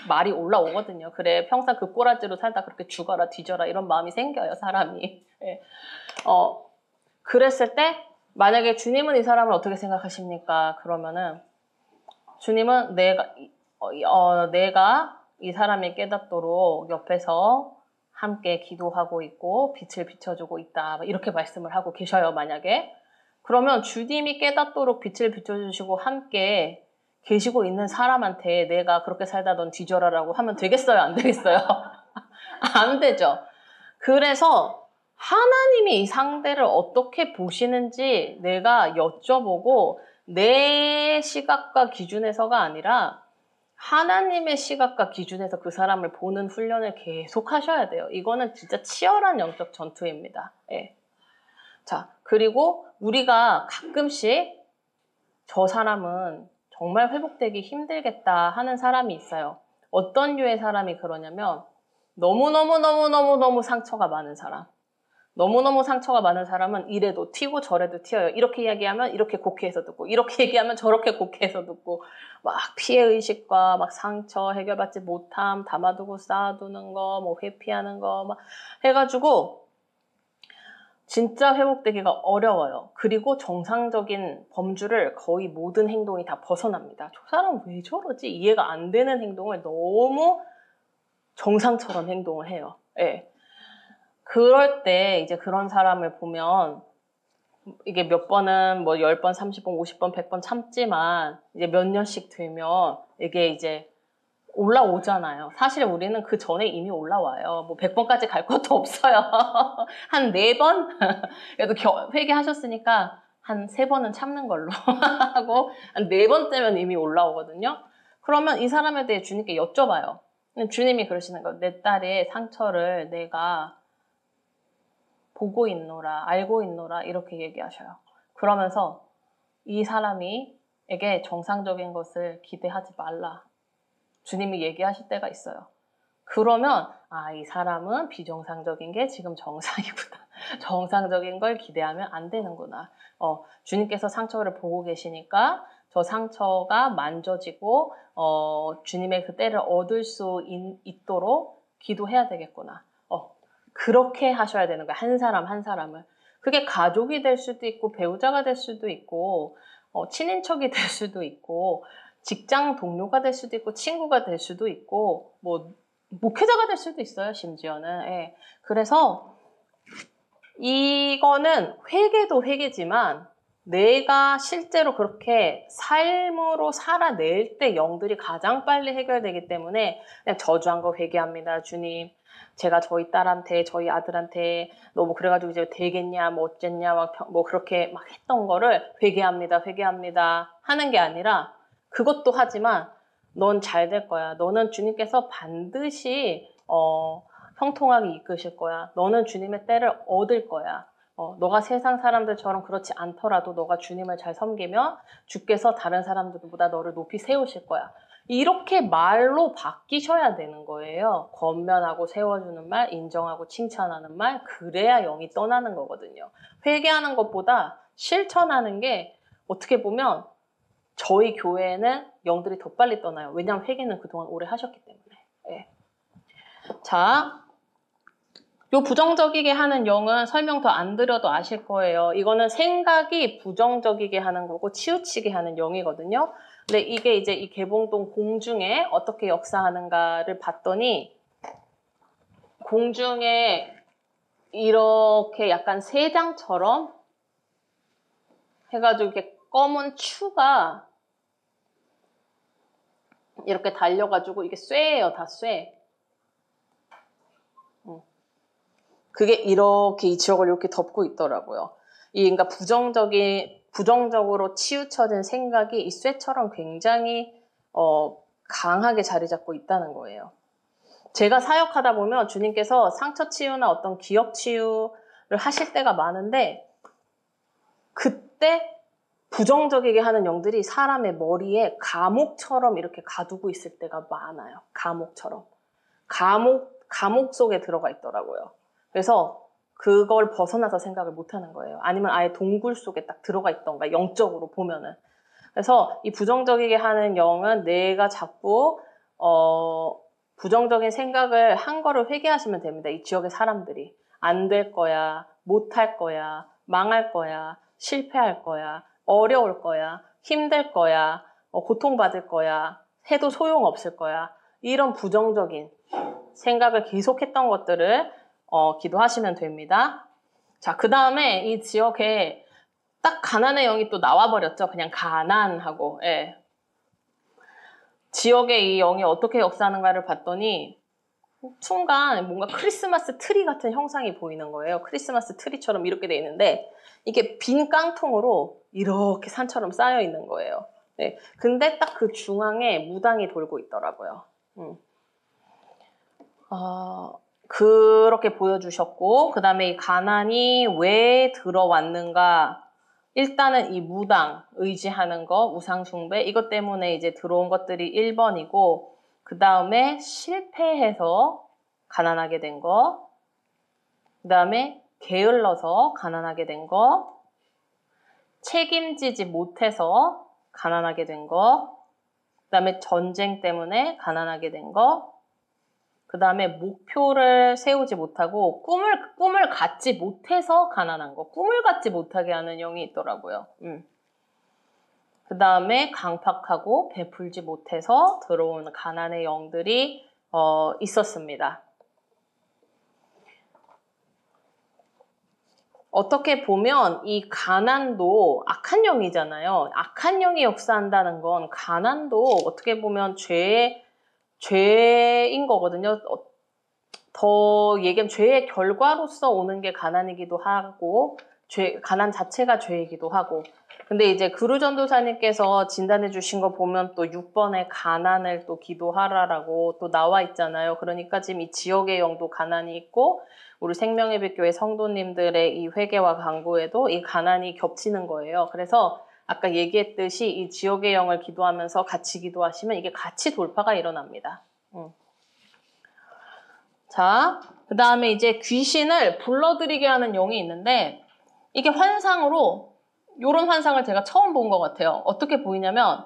말이 올라오거든요. 그래 평생 그 꼬라지로 살다 그렇게 죽어라 뒤져라 이런 마음이 생겨요. 사람이. 네. 그랬을 때 만약에 주님은 이 사람을 어떻게 생각하십니까? 그러면은 주님은 내가 이 사람이 깨닫도록 옆에서 함께 기도하고 있고 빛을 비춰주고 있다. 이렇게 말씀을 하고 계셔요. 만약에. 그러면 주님이 깨닫도록 빛을 비춰주시고 함께 계시고 있는 사람한테 내가 그렇게 살다 넌 뒤져라라고 하면 되겠어요? 안 되겠어요? 안 되죠. 그래서 하나님이 이 상대를 어떻게 보시는지 내가 여쭤보고 내 시각과 기준에서가 아니라 하나님의 시각과 기준에서 그 사람을 보는 훈련을 계속 하셔야 돼요. 이거는 진짜 치열한 영적 전투입니다. 예. 자, 그리고 우리가 가끔씩 저 사람은 정말 회복되기 힘들겠다 하는 사람이 있어요. 어떤 류의 사람이 그러냐면 너무너무 상처가 많은 사람. 너무너무 상처가 많은 사람은 이래도 튀고 저래도 튀어요. 이렇게 이야기하면 이렇게 곡해서 듣고 이렇게 얘기하면 저렇게 곡해서 듣고 막 피해의식과 막 상처 해결받지 못함 담아두고 쌓아두는 거 뭐 회피하는 거 막 해가지고 진짜 회복되기가 어려워요. 그리고 정상적인 범주를 거의 모든 행동이 다 벗어납니다. 저 사람 왜 저러지? 이해가 안 되는 행동을 너무 정상처럼 행동을 해요. 예. 그럴 때 이제 그런 사람을 보면 이게 몇 번은 뭐 10번, 30번, 50번, 100번 참지만 이제 몇 년씩 되면 이게 이제 올라오잖아요. 사실 우리는 그 전에 이미 올라와요. 뭐 100번까지 갈 것도 없어요. 한 4번? 그래도 회개하셨으니까 한 3번은 참는 걸로 하고 한 4번째면 이미 올라오거든요. 그러면 이 사람에 대해 주님께 여쭤봐요. 주님이 그러시는 거예요. 내 딸의 상처를 내가 보고 있노라, 알고 있노라 이렇게 얘기하셔요. 그러면서 이 사람이에게 정상적인 것을 기대하지 말라. 주님이 얘기하실 때가 있어요. 그러면 이 사람은 비정상적인 게 지금 정상이구나. 정상적인 걸 기대하면 안 되는구나. 주님께서 상처를 보고 계시니까 저 상처가 만져지고 주님의 그 때를 얻을 수 있도록 기도해야 되겠구나. 그렇게 하셔야 되는 거예요. 한 사람 한 사람을. 그게 가족이 될 수도 있고 배우자가 될 수도 있고 친인척이 될 수도 있고 직장 동료가 될 수도 있고 친구가 될 수도 있고 뭐 목회자가 될 수도 있어요. 심지어는. 예. 그래서 이거는 회개도 회개지만 내가 실제로 그렇게 삶으로 살아낼 때 영들이 가장 빨리 해결되기 때문에 그냥 저주한 거 회개합니다. 주님. 제가 저희 딸한테, 저희 아들한테 너무 그래가지고 이제 되겠냐, 뭐 어쨌냐, 뭐 그렇게 막 했던 거를 회개합니다 하는 게 아니라 그것도 하지만 넌 잘 될 거야. 너는 주님께서 반드시 형통하게 이끄실 거야. 너는 주님의 때를 얻을 거야. 너가 세상 사람들처럼 그렇지 않더라도 너가 주님을 잘 섬기면 주께서 다른 사람들보다 너를 높이 세우실 거야. 이렇게 말로 바뀌셔야 되는 거예요. 권면하고 세워주는 말, 인정하고 칭찬하는 말, 그래야 영이 떠나는 거거든요. 회개하는 것보다 실천하는 게 어떻게 보면 저희 교회에는 영들이 더 빨리 떠나요. 왜냐하면 회개는 그동안 오래 하셨기 때문에. 네. 자, 요 부정적이게 하는 영은 설명 더 안 드려도 아실 거예요. 이거는 생각이 부정적이게 하는 거고 치우치게 하는 영이거든요. 근데 이게 이제 이 개봉동 공중에 어떻게 역사하는가를 봤더니 공중에 이렇게 약간 새장처럼 해가지고 이렇게 검은 추가 이렇게 달려가지고 이게 쇠예요. 다 쇠. 그게 이렇게 이 지역을 이렇게 덮고 있더라고요. 그러니까 부정적으로 치우쳐진 생각이 이 쇠처럼 굉장히 강하게 자리 잡고 있다는 거예요. 제가 사역하다 보면 주님께서 상처 치유나 어떤 기억 치유를 하실 때가 많은데 그때 부정적이게 하는 영들이 사람의 머리에 감옥처럼 이렇게 가두고 있을 때가 많아요. 감옥처럼. 감옥 속에 들어가 있더라고요. 그래서 그걸 벗어나서 생각을 못하는 거예요. 아니면 아예 동굴 속에 딱 들어가 있던가, 영적으로 보면은. 그래서 이 부정적이게 하는 영은 내가 자꾸 부정적인 생각을 한 거를 회개하시면 됩니다. 이 지역의 사람들이. 안 될 거야, 못할 거야, 망할 거야, 실패할 거야, 어려울 거야, 힘들 거야, 고통받을 거야, 해도 소용없을 거야. 이런 부정적인 생각을 계속했던 것들을 기도하시면 됩니다. 자, 그 다음에 이 지역에 딱 가난의 영이 또 나와버렸죠. 그냥 가난하고. 예. 지역에 이 영이 어떻게 역사하는가를 봤더니 순간 뭔가 크리스마스 트리 같은 형상이 보이는 거예요. 크리스마스 트리처럼 이렇게 돼 있는데 이게 빈 깡통으로 이렇게 산처럼 쌓여 있는 거예요. 네. 근데 딱 그 중앙에 무당이 돌고 있더라고요. 그렇게 보여주셨고, 그 다음에 이 가난이 왜 들어왔는가? 일단은 이 무당, 의지하는 거, 우상숭배, 이것 때문에 이제 들어온 것들이 1번이고, 그 다음에 실패해서 가난하게 된 거, 그 다음에 게을러서 가난하게 된 거, 책임지지 못해서 가난하게 된 거, 그 다음에 전쟁 때문에 가난하게 된 거, 그 다음에 목표를 세우지 못하고 꿈을 갖지 못해서 가난한 거. 꿈을 갖지 못하게 하는 영이 있더라고요. 그 다음에 강팍하고 베풀지 못해서 들어온 가난의 영들이 있었습니다. 어떻게 보면 이 가난도 악한 영이잖아요. 악한 영이 역사한다는 건 가난도 어떻게 보면 죄인 거거든요. 더 얘기하면 죄의 결과로서 오는 게 가난이기도 하고 가난 자체가 죄이기도 하고 근데 이제 그루 전도사님께서 진단해 주신 거 보면 또 6번에 가난을 또 기도하라라고 또 나와 있잖아요. 그러니까 지금 이 지역의 영도 가난이 있고 우리 생명예배교회 성도님들의 이 회개와 간구에도 이 가난이 겹치는 거예요. 그래서 아까 얘기했듯이 이 지역의 영을 기도하면서 같이 기도하시면 이게 같이 돌파가 일어납니다. 자, 그 다음에 이제 귀신을 불러들이게 하는 영이 있는데 이게 환상으로 이런 환상을 제가 처음 본 것 같아요. 어떻게 보이냐면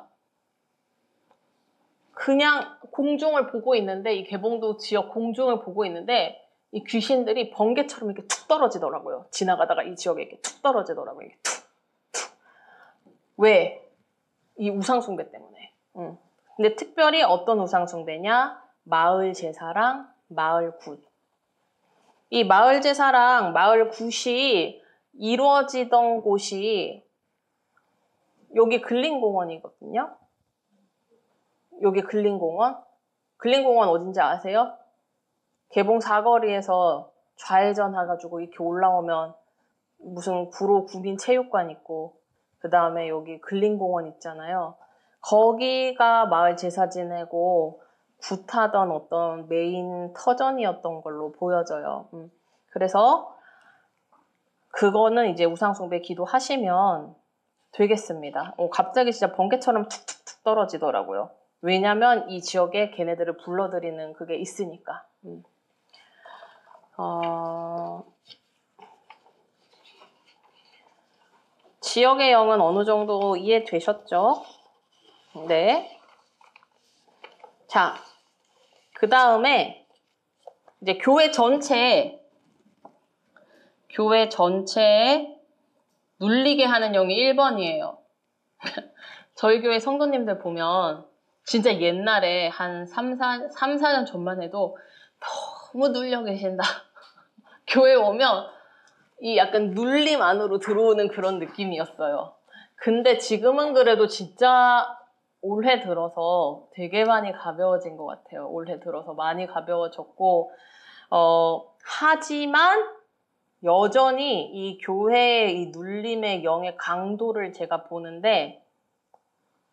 그냥 공중을 보고 있는데 이 개봉도 지역 공중을 보고 있는데 이 귀신들이 번개처럼 이렇게 툭 떨어지더라고요. 지나가다가 이 지역에 이렇게 툭 떨어지더라고요. 이렇게 툭. 왜? 이 우상숭배 때문에. 근데 특별히 어떤 우상숭배냐? 마을 제사랑 마을 굿. 이 마을 제사랑 마을 굿이 이루어지던 곳이 여기 근린공원이거든요. 여기 근린공원. 근린공원 어딘지 아세요? 개봉 사거리에서 좌회전 해가지고 이렇게 올라오면 무슨 구로 구민체육관 있고 그 다음에 여기 근린공원 있잖아요. 거기가 마을 제사 지내고 굿하던 어떤 메인 터전이었던 걸로 보여져요. 그래서 그거는 이제 우상숭배 기도하시면 되겠습니다. 갑자기 진짜 번개처럼 툭툭툭 떨어지더라고요. 왜냐면 이 지역에 걔네들을 불러들이는 그게 있으니까. 지역의 영은 어느 정도 이해되셨죠? 네. 자, 그 다음에 이제 교회 전체에 눌리게 하는 영이 1번이에요. 저희 교회 성도님들 보면 진짜 옛날에 한 3, 4년 전만 해도 너무 눌려 계신다. 교회 오면 이 약간 눌림 안으로 들어오는 그런 느낌이었어요. 근데 지금은 그래도 진짜 올해 들어서 되게 많이 가벼워진 것 같아요. 올해 들어서 많이 가벼워졌고, 하지만 여전히 이 교회의 이 눌림의 영의 강도를 제가 보는데,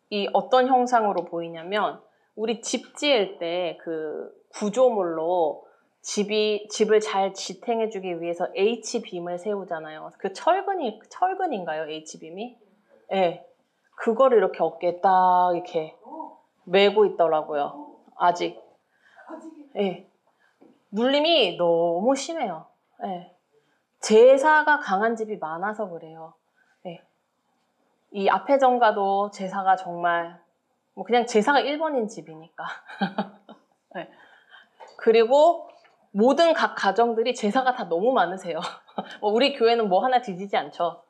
이 어떤 형상으로 보이냐면, 우리 집 지을 때 그 구조물로 집을 잘 지탱해주기 위해서 H빔을 세우잖아요. 그 철근인가요, H빔이? 네. 그거를 이렇게 어깨에 딱 이렇게 메고 있더라고요. 아직. 네. 눌림이 너무 심해요. 네. 제사가 강한 집이 많아서 그래요. 네. 이 앞에 정가도 제사가 정말 그냥 제사가 1번인 집이니까. 네. 그리고 모든 각 가정들이 제사가 다 너무 많으세요. 우리 교회는 뭐 하나 뒤지지 않죠.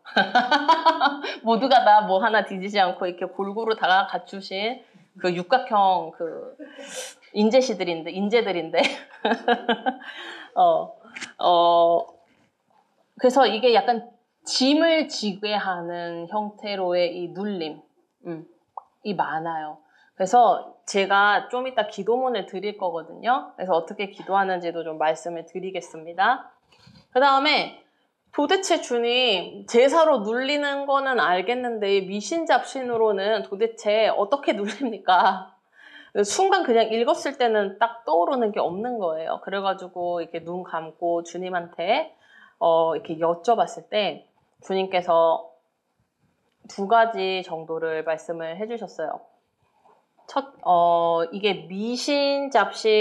모두가 다 뭐 하나 뒤지지 않고 이렇게 골고루 다 갖추신 그 육각형 그 인재들인데. 그래서 이게 약간 짐을 지게 하는 형태로의 이 눌림, 이 많아요. 그래서 제가 좀 이따 기도문을 드릴 거거든요. 그래서 어떻게 기도하는지도 좀 말씀을 드리겠습니다. 그 다음에 도대체 주님, 제사로 눌리는 거는 알겠는데 미신잡신으로는 도대체 어떻게 눌립니까? 순간 그냥 읽었을 때는 딱 떠오르는 게 없는 거예요. 그래가지고 이렇게 눈 감고 주님한테 이렇게 여쭤봤을 때 주님께서 2가지 정도를 말씀을 해주셨어요. 이게 미신잡신이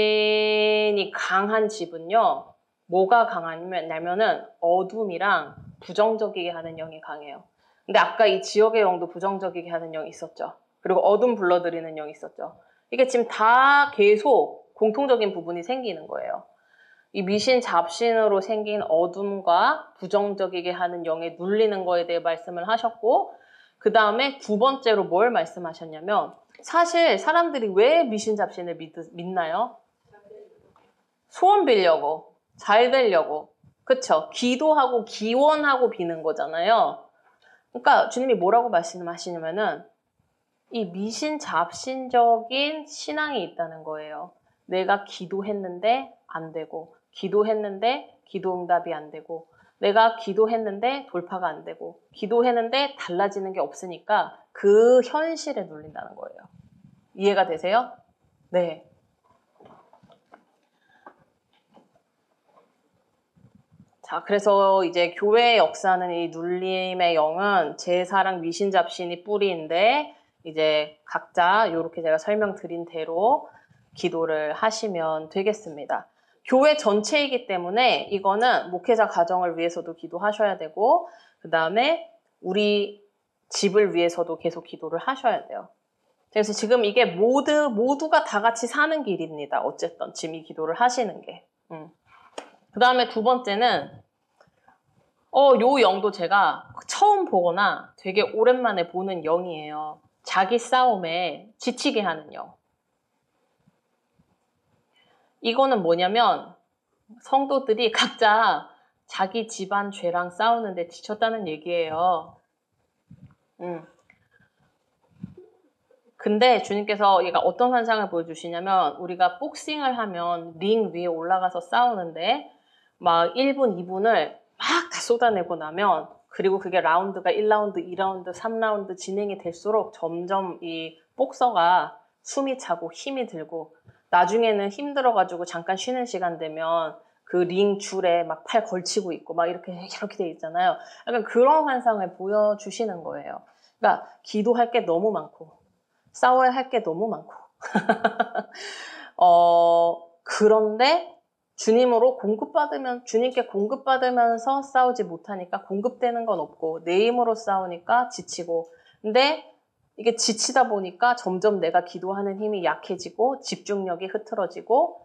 강한 집은요, 뭐가 강하냐면은 어둠이랑 부정적이게 하는 영이 강해요. 근데 아까 이 지역의 영도 부정적이게 하는 영이 있었죠. 그리고 어둠 불러들이는 영이 있었죠. 이게 지금 다 계속 공통적인 부분이 생기는 거예요. 이 미신잡신으로 생긴 어둠과 부정적이게 하는 영에 눌리는 거에 대해 말씀을 하셨고, 그 다음에 2번째로 뭘 말씀하셨냐면, 사실 사람들이 왜 미신잡신을 믿나요? 소원 빌려고, 잘 되려고, 그쵸? 기도하고 기원하고 비는 거잖아요. 그러니까 주님이 뭐라고 말씀하시냐면은 이 미신잡신적인 신앙이 있다는 거예요. 내가 기도했는데 안 되고, 기도했는데 기도 응답이 안 되고, 내가 기도했는데 돌파가 안 되고, 기도했는데 달라지는 게 없으니까 그 현실에 눌린다는 거예요. 이해가 되세요? 네. 자, 그래서 이제 교회의 역사는 이 눌림의 영은 제사랑 미신잡신이 뿌리인데, 이제 각자 이렇게 제가 설명드린 대로 기도를 하시면 되겠습니다. 교회 전체이기 때문에 이거는 목회자 가정을 위해서도 기도하셔야 되고, 그 다음에 우리 집을 위해서도 계속 기도를 하셔야 돼요. 그래서 지금 이게 모두가 다 같이 사는 길입니다. 어쨌든 지금 이 기도를 하시는 게. 그 다음에 2번째는 요 영도 제가 처음 보거나 되게 오랜만에 보는 영이에요. 자기 싸움에 지치게 하는 영. 이거는 뭐냐면 성도들이 각자 자기 집안 죄랑 싸우는데 지쳤다는 얘기예요. 근데 주님께서 얘가 어떤 환상을 보여주시냐면, 우리가 복싱을 하면 링 위에 올라가서 싸우는데 막 1분, 2분을 막 다 쏟아내고 나면, 그리고 그게 라운드가 1라운드, 2라운드, 3라운드 진행이 될수록 점점 이 복서가 숨이 차고 힘이 들고 나중에는 힘들어가지고 잠깐 쉬는 시간 되면 그 링 줄에 막 팔 걸치고 있고 막 이렇게 돼 있잖아요. 약간 그런 환상을 보여주시는 거예요. 그러니까 기도할 게 너무 많고 싸워야 할 게 너무 많고 그런데 주님께 공급받으면서 싸우지 못하니까 공급되는 건 없고 내 힘으로 싸우니까 지치고 근데 이게 지치다 보니까 점점 내가 기도하는 힘이 약해지고 집중력이 흐트러지고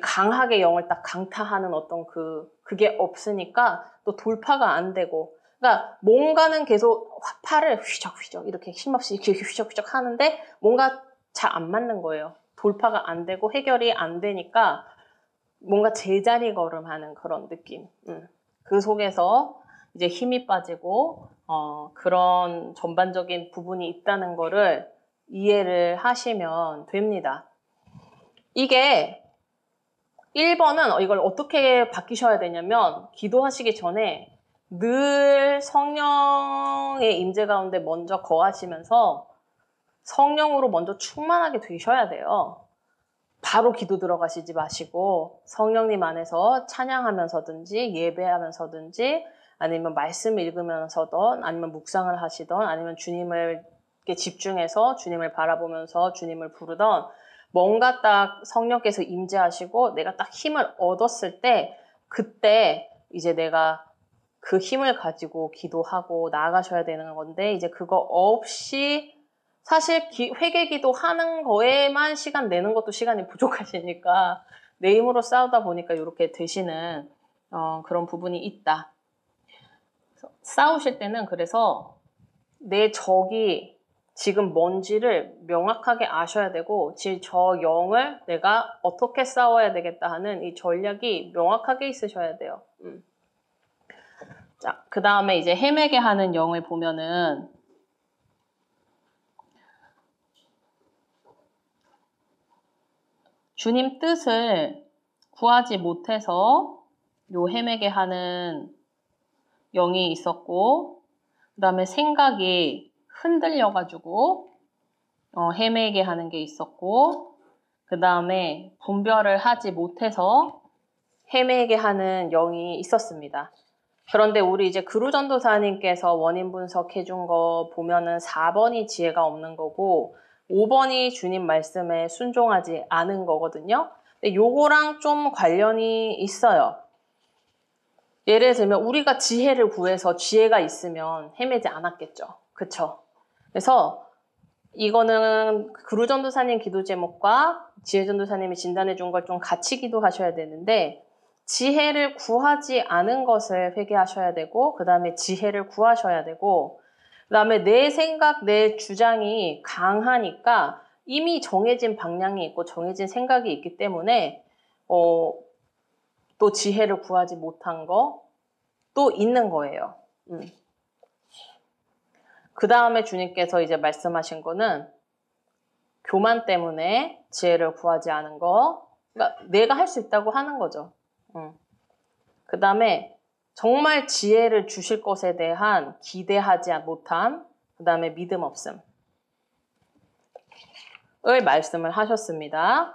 강하게 영을 딱 강타하는 어떤 그게 없으니까 또 돌파가 안 되고 그러니까 뭔가는 계속 팔을 휘적휘적 이렇게 힘없이 이렇게 휘적휘적 하는데 뭔가 잘 안 맞는 거예요. 돌파가 안 되고 해결이 안 되니까 뭔가 제자리 걸음하는 그런 느낌. 그 속에서 이제 힘이 빠지고 그런 전반적인 부분이 있다는 거를 이해를 하시면 됩니다. 이게 1번은 이걸 어떻게 바뀌셔야 되냐면 기도하시기 전에 늘 성령의 임재 가운데 먼저 거하시면서 성령으로 먼저 충만하게 되셔야 돼요. 바로 기도 들어가시지 마시고 성령님 안에서 찬양하면서든지 예배하면서든지 아니면 말씀 읽으면서든 아니면 묵상을 하시든 아니면 주님을 집중해서 주님을 바라보면서 주님을 부르던 뭔가 딱 성령께서 임재하시고 내가 딱 힘을 얻었을 때 그때 이제 내가 그 힘을 가지고 기도하고 나아가셔야 되는 건데 이제 그거 없이 사실 회개기도 하는 거에만 시간 내는 것도 시간이 부족하시니까 내 힘으로 싸우다 보니까 이렇게 되시는 그런 부분이 있다. 싸우실 때는 그래서 내 적이 지금 뭔지를 명확하게 아셔야 되고 저 영을 내가 어떻게 싸워야 되겠다 하는 이 전략이 명확하게 있으셔야 돼요. 자, 그 다음에 이제 헤매게 하는 영을 보면은 주님 뜻을 구하지 못해서 요 헤매게 하는 영이 있었고 그 다음에 생각이 흔들려가지고 헤매게 하는 게 있었고 그 다음에 분별을 하지 못해서 헤매게 하는 영이 있었습니다. 그런데 우리 이제 그루전도사님께서 원인 분석해 준 거 보면은 4번이 지혜가 없는 거고 5번이 주님 말씀에 순종하지 않은 거거든요. 근데 요거랑 좀 관련이 있어요. 예를 들면 우리가 지혜를 구해서 지혜가 있으면 헤매지 않았겠죠. 그쵸? 그래서 이거는 그루전도사님 기도 제목과 지혜전도사님이 진단해 준 걸 좀 같이 기도하셔야 되는데 지혜를 구하지 않은 것을 회개하셔야 되고 그 다음에 지혜를 구하셔야 되고 그 다음에 내 생각, 내 주장이 강하니까 이미 정해진 방향이 있고 정해진 생각이 있기 때문에 또 지혜를 구하지 못한 거 또 있는 거예요. 그 다음에 주님께서 이제 말씀하신 거는 교만 때문에 지혜를 구하지 않은 거 그러니까 내가 할 수 있다고 하는 거죠. 그 다음에 정말 지혜를 주실 것에 대한 기대하지 못함, 그 다음에 믿음 없음을 말씀을 하셨습니다.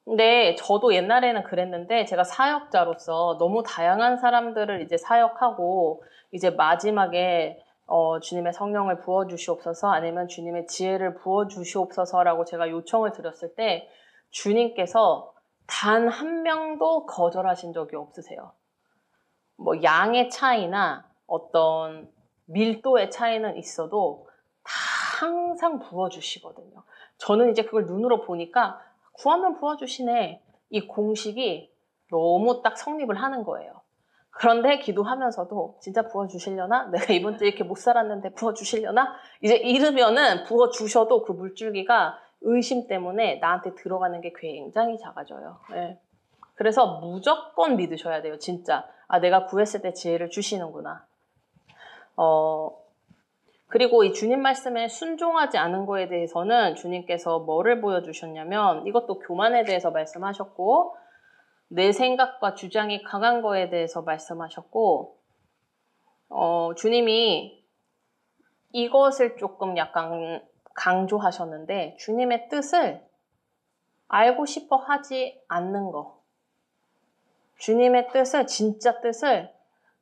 근데 저도 옛날에는 그랬는데 제가 사역자로서 너무 다양한 사람들을 이제 사역하고 이제 마지막에 주님의 성령을 부어주시옵소서 아니면 주님의 지혜를 부어주시옵소서라고 제가 요청을 드렸을 때 주님께서 단 한 명도 거절하신 적이 없으세요. 뭐 양의 차이나 어떤 밀도의 차이는 있어도 다 항상 부어주시거든요. 저는 이제 그걸 눈으로 보니까 구하면 부어주시네. 이 공식이 너무 딱 성립을 하는 거예요. 그런데 기도하면서도 진짜 부어주시려나? 내가 이번 주 이렇게 못 살았는데 부어주시려나? 이제 이르면은 부어주셔도 그 물줄기가 의심 때문에 나한테 들어가는 게 굉장히 작아져요. 네. 그래서 무조건 믿으셔야 돼요. 진짜. 아, 내가 구했을 때 지혜를 주시는구나. 그리고 이 주님 말씀에 순종하지 않은 거에 대해서는 주님께서 뭐를 보여주셨냐면 이것도 교만에 대해서 말씀하셨고 내 생각과 주장이 강한 거에 대해서 말씀하셨고 주님이 이것을 조금 약간 강조하셨는데 주님의 뜻을 알고 싶어 하지 않는 거. 주님의 뜻을, 진짜 뜻을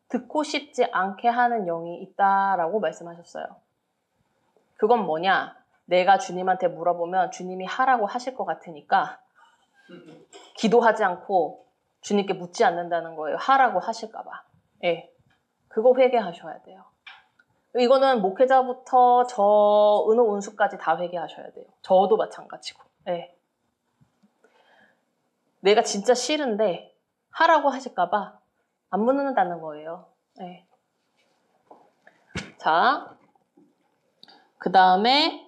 듣고 싶지 않게 하는 영이 있다라고 말씀하셨어요. 그건 뭐냐? 내가 주님한테 물어보면 주님이 하라고 하실 것 같으니까 기도하지 않고 주님께 묻지 않는다는 거예요. 하라고 하실까 봐. 예. 그거 회개하셔야 돼요. 이거는 목회자부터 저 은호 은수까지 다 회개하셔야 돼요. 저도 마찬가지고. 예. 내가 진짜 싫은데 하라고 하실까 봐 안 묻는다는 거예요. 예. 자, 그 다음에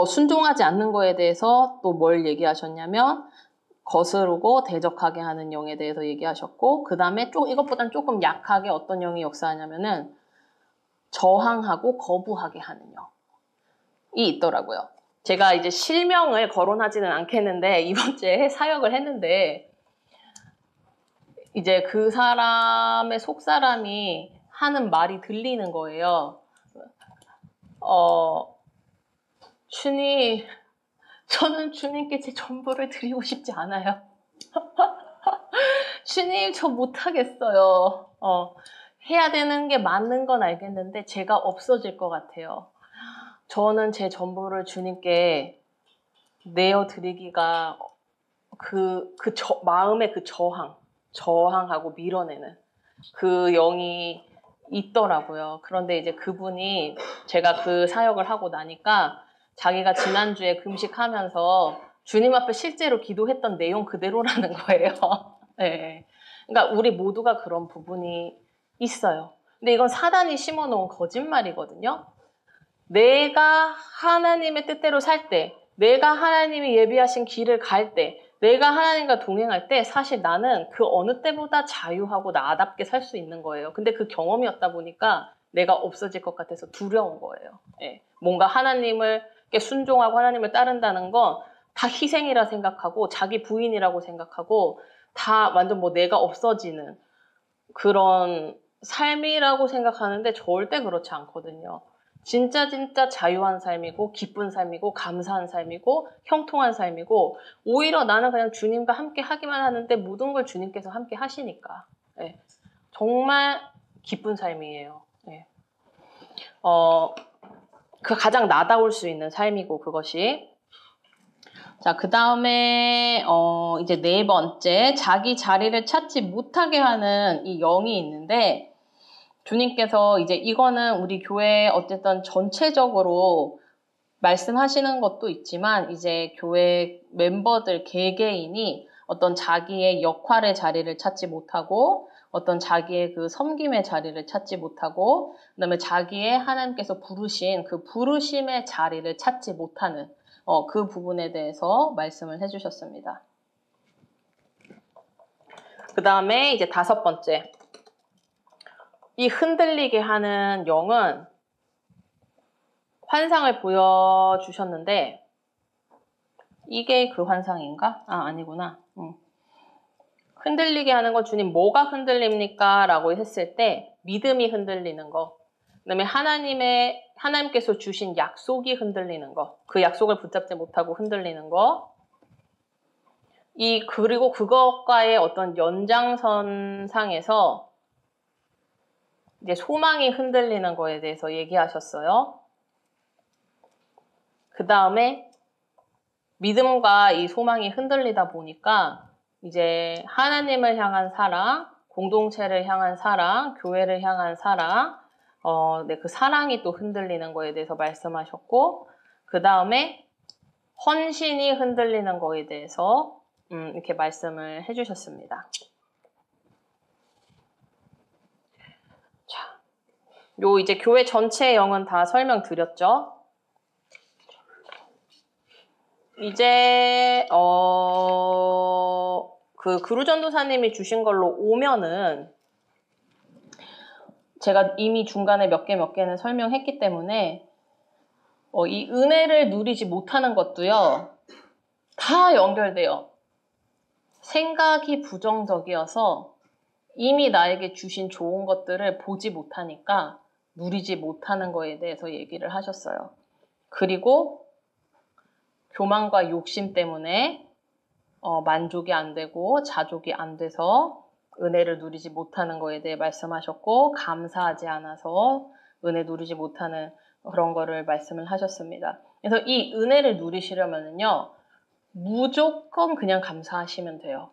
순종하지 않는 거에 대해서 또 뭘 얘기하셨냐면 거스르고 대적하게 하는 영에 대해서 얘기하셨고, 그 다음에 이것보다는 조금 약하게 어떤 영이 역사하냐면은 저항하고 거부하게 하는 영이 있더라고요. 제가 이제 실명을 거론하지는 않겠는데 이번 주에 사역을 했는데 이제 그 사람의 속사람이 하는 말이 들리는 거예요. 주님, 저는 주님께 제 전부를 드리고 싶지 않아요. 주님, 저 못하겠어요. 해야 되는 게 맞는 건 알겠는데 제가 없어질 것 같아요. 저는 제 전부를 주님께 내어드리기가 마음의 그 저항하고 밀어내는 그 영이 있더라고요. 그런데 이제 그분이 제가 그 사역을 하고 나니까 자기가 지난주에 금식하면서 주님 앞에 실제로 기도했던 내용 그대로라는 거예요. 네. 그러니까 우리 모두가 그런 부분이 있어요. 근데 이건 사단이 심어놓은 거짓말이거든요. 내가 하나님의 뜻대로 살 때, 내가 하나님이 예비하신 길을 갈 때, 내가 하나님과 동행할 때 사실 나는 그 어느 때보다 자유하고 나답게 살 수 있는 거예요. 근데 그 경험이 없다 보니까 내가 없어질 것 같아서 두려운 거예요. 예. 뭔가 하나님을 순종하고 하나님을 따른다는 건 다 희생이라 생각하고 자기 부인이라고 생각하고 다 완전 뭐 내가 없어지는 그런 삶이라고 생각하는데 절대 그렇지 않거든요. 진짜 자유한 삶이고 기쁜 삶이고 감사한 삶이고 형통한 삶이고 오히려 나는 그냥 주님과 함께 하기만 하는데 모든 걸 주님께서 함께 하시니까 네. 정말 기쁜 삶이에요. 네. 그 가장 나다울 수 있는 삶이고 그것이. 자, 그 다음에 이제 네 번째 자기 자리를 찾지 못하게 하는 이 영이 있는데 주님께서 이제 이거는 우리 교회 어쨌든 전체적으로 말씀하시는 것도 있지만 이제 교회 멤버들 개개인이 어떤 자기의 역할의 자리를 찾지 못하고 어떤 자기의 그 섬김의 자리를 찾지 못하고 그다음에 자기의 하나님께서 부르신 그 부르심의 자리를 찾지 못하는 그 부분에 대해서 말씀을 해주셨습니다. 그 다음에 이제 다섯 번째. 이 흔들리게 하는 영은 환상을 보여주셨는데 이게 그 환상인가? 아니구나. 흔들리게 하는 건 주님 뭐가 흔들립니까? 라고 했을 때 믿음이 흔들리는 거, 그 다음에 하나님께서 주신 약속이 흔들리는 거, 그 약속을 붙잡지 못하고 흔들리는 거, 그리고 그것과의 어떤 연장선상에서 이제 소망이 흔들리는 거에 대해서 얘기하셨어요. 그 다음에 믿음과 이 소망이 흔들리다 보니까 이제 하나님을 향한 사랑, 공동체를 향한 사랑, 교회를 향한 사랑, 그 사랑이 또 흔들리는 거에 대해서 말씀하셨고, 그 다음에 헌신이 흔들리는 거에 대해서 이렇게 말씀을 해주셨습니다. 자, 이제 교회 전체의 영은 다 설명드렸죠. 이제 그 그루전도사님이 주신 걸로 오면은 제가 이미 중간에 몇 개는 설명했기 때문에 이 은혜를 누리지 못하는 것도요 다 연결돼요. 생각이 부정적이어서 이미 나에게 주신 좋은 것들을 보지 못하니까 누리지 못하는 거에 대해서 얘기를 하셨어요. 그리고 교만과 욕심 때문에 만족이 안 되고 자족이 안 돼서 은혜를 누리지 못하는 거에 대해 말씀하셨고, 감사하지 않아서 은혜 누리지 못하는 그런 거를 말씀을 하셨습니다. 그래서 이 은혜를 누리시려면요, 무조건 그냥 감사하시면 돼요.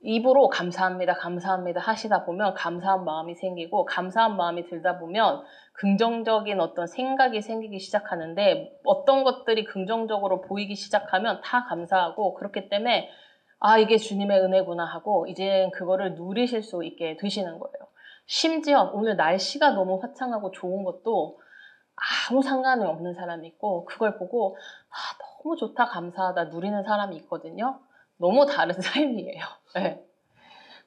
입으로 감사합니다, 감사합니다 하시다 보면 감사한 마음이 생기고, 감사한 마음이 들다 보면 긍정적인 어떤 생각이 생기기 시작하는데, 어떤 것들이 긍정적으로 보이기 시작하면 다 감사하고, 그렇기 때문에 아, 이게 주님의 은혜구나 하고 이제 그거를 누리실 수 있게 되시는 거예요. 심지어 오늘 날씨가 너무 화창하고 좋은 것도 아무 상관이 없는 사람이 있고, 그걸 보고 너무 좋다, 감사하다 누리는 사람이 있거든요. 너무 다른 삶이에요. 네.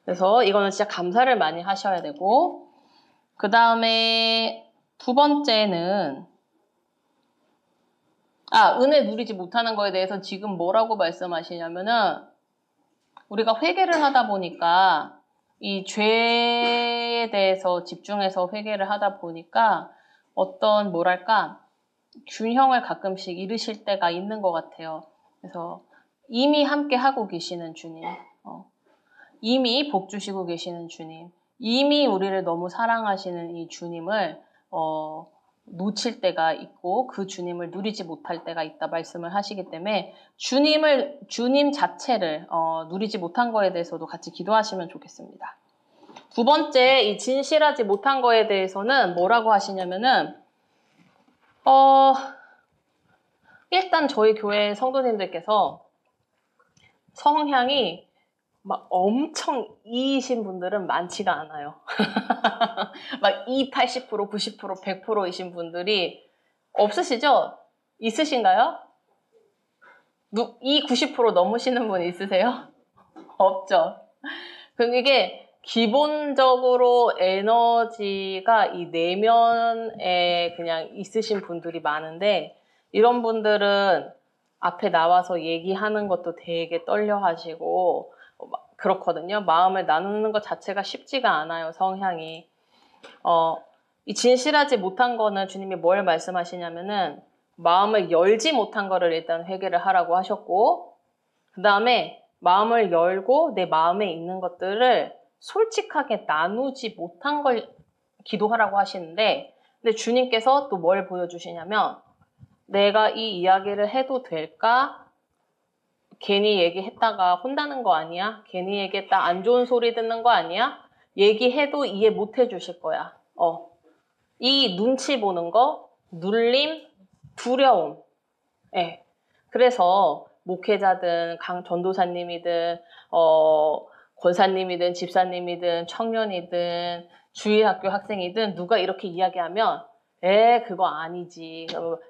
그래서 이거는 진짜 감사를 많이 하셔야 되고, 그 다음에 두 번째는 은혜 누리지 못하는 거에 대해서 지금 뭐라고 말씀하시냐면은, 우리가 회개를 하다 보니까 이 죄에 대해서 집중해서 회개를 하다 보니까 어떤 뭐랄까 균형을 가끔씩 잃으실 때가 있는 것 같아요. 그래서 이미 함께 하고 계시는 주님, 이미 복 주시고 계시는 주님, 이미 우리를 너무 사랑하시는 이 주님을 놓칠 때가 있고, 그 주님을 누리지 못할 때가 있다 말씀을 하시기 때문에 주님 자체를 누리지 못한 거에 대해서도 같이 기도하시면 좋겠습니다. 두 번째, 이 진실하지 못한 거에 대해서는 뭐라고 하시냐면은 일단 저희 교회 성도님들께서 성향이 막 엄청 E이신 분들은 많지가 않아요. 막 E 80%, 90%, 100%이신 분들이 없으시죠? 있으신가요? E 90% 넘으시는 분 있으세요? 없죠. 그럼 이게 기본적으로 에너지가 이 내면에 그냥 있으신 분들이 많은데, 이런 분들은 앞에 나와서 얘기하는 것도 되게 떨려 하시고 그렇거든요. 마음을 나누는 것 자체가 쉽지가 않아요, 성향이. 이 진실하지 못한 거는 주님이 뭘 말씀하시냐면은, 마음을 열지 못한 거를 일단 회개를 하라고 하셨고, 그 다음에 마음을 열고 내 마음에 있는 것들을 솔직하게 나누지 못한 걸 기도하라고 하시는데, 근데 주님께서 또 뭘 보여주시냐면, 내가 이 이야기를 해도 될까? 괜히 얘기했다가 혼나는 거 아니야? 괜히 얘기했다 안 좋은 소리 듣는 거 아니야? 얘기해도 이해 못 해주실 거야. 이 눈치 보는 거, 눌림, 두려움. 예. 그래서 목회자든 전도사님이든 권사님이든 집사님이든 청년이든 주일학교 학생이든 누가 이렇게 이야기하면 그거 아니지.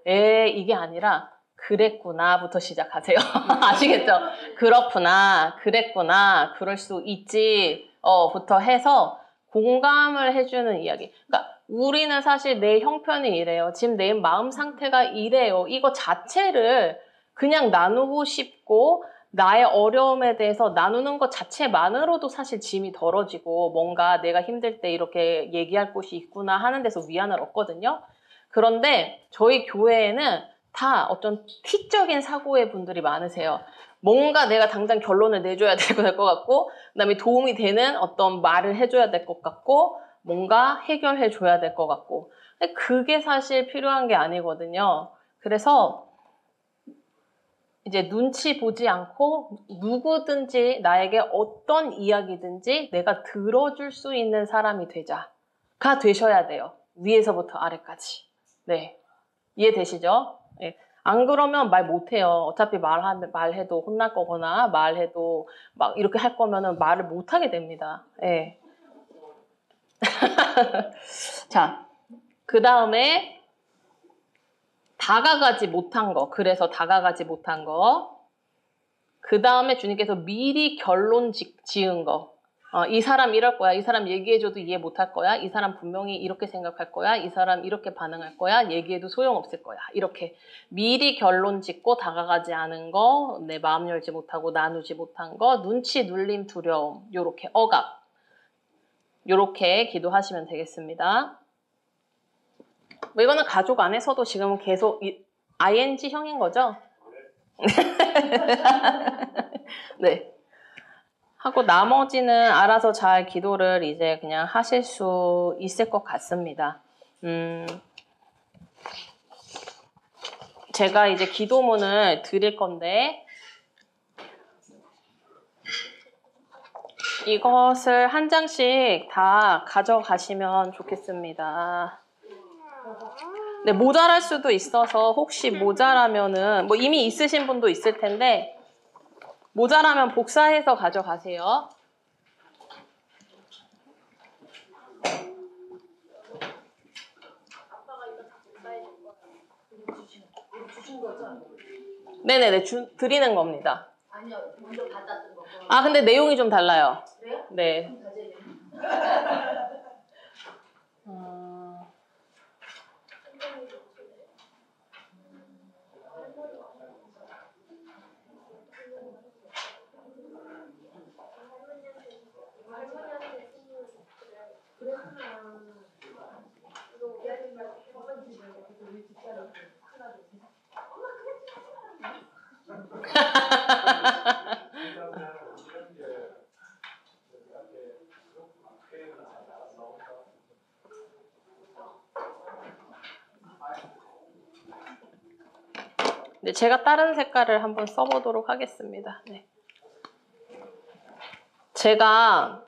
이게 아니라 그랬구나부터 시작하세요. 아시겠죠? 그렇구나, 그랬구나, 그럴 수 있지 부터 해서 공감을 해주는 이야기. 그러니까 우리는 사실 내 형편이 이래요. 지금 내 마음 상태가 이래요. 이거 자체를 그냥 나누고 싶고, 나의 어려움에 대해서 나누는 것 자체만으로도 사실 짐이 덜어지고, 뭔가 내가 힘들 때 이렇게 얘기할 곳이 있구나 하는 데서 위안을 얻거든요. 그런데 저희 교회에는 다 어떤 티적인 사고의 분들이 많으세요. 뭔가 내가 당장 결론을 내줘야 될 것 같고, 그다음에 도움이 되는 어떤 말을 해줘야 될 것 같고, 뭔가 해결해줘야 될 것 같고. 근데 그게 사실 필요한 게 아니거든요. 그래서 이제 눈치 보지 않고 누구든지 나에게 어떤 이야기든지 내가 들어줄 수 있는 사람이 되자가 되셔야 돼요. 위에서부터 아래까지. 네. 이해되시죠? 네. 안 그러면 말 못해요. 어차피 말해도 혼날 거거나 말해도 막 이렇게 할 거면은 말을 못하게 됩니다. 네. 자, 그 다음에 다가가지 못한 거. 그래서 다가가지 못한 거. 그 다음에 주님께서 미리 결론 지은 거. 이 사람 이럴 거야. 이 사람 얘기해줘도 이해 못할 거야. 이 사람 분명히 이렇게 생각할 거야. 이 사람 이렇게 반응할 거야. 얘기해도 소용없을 거야. 이렇게 미리 결론 짓고 다가가지 않은 거, 내 마음 열지 못하고 나누지 못한 거, 눈치, 눌림, 두려움, 요렇게 억압. 요렇게 기도하시면 되겠습니다. 이거는 가족 안에서도 지금 계속 ING형인 거죠? 네. 하고 나머지는 알아서 잘 기도를 이제 그냥 하실 수 있을 것 같습니다. 제가 이제 기도문을 드릴 건데 이것을 한 장씩 다 가져가시면 좋겠습니다. 네, 모자랄 수도 있어서 혹시 모자라면은 뭐 이미 있으신 분도 있을 텐데 모자라면 복사해서 가져가세요. 네네네, 드리는 겁니다. 아니요, 먼저 받았던 거. 아, 근데 내용이 좀 달라요. 그래요? 네. 네, 제가 다른 색깔을 한번 써보도록 하겠습니다. 네. 제가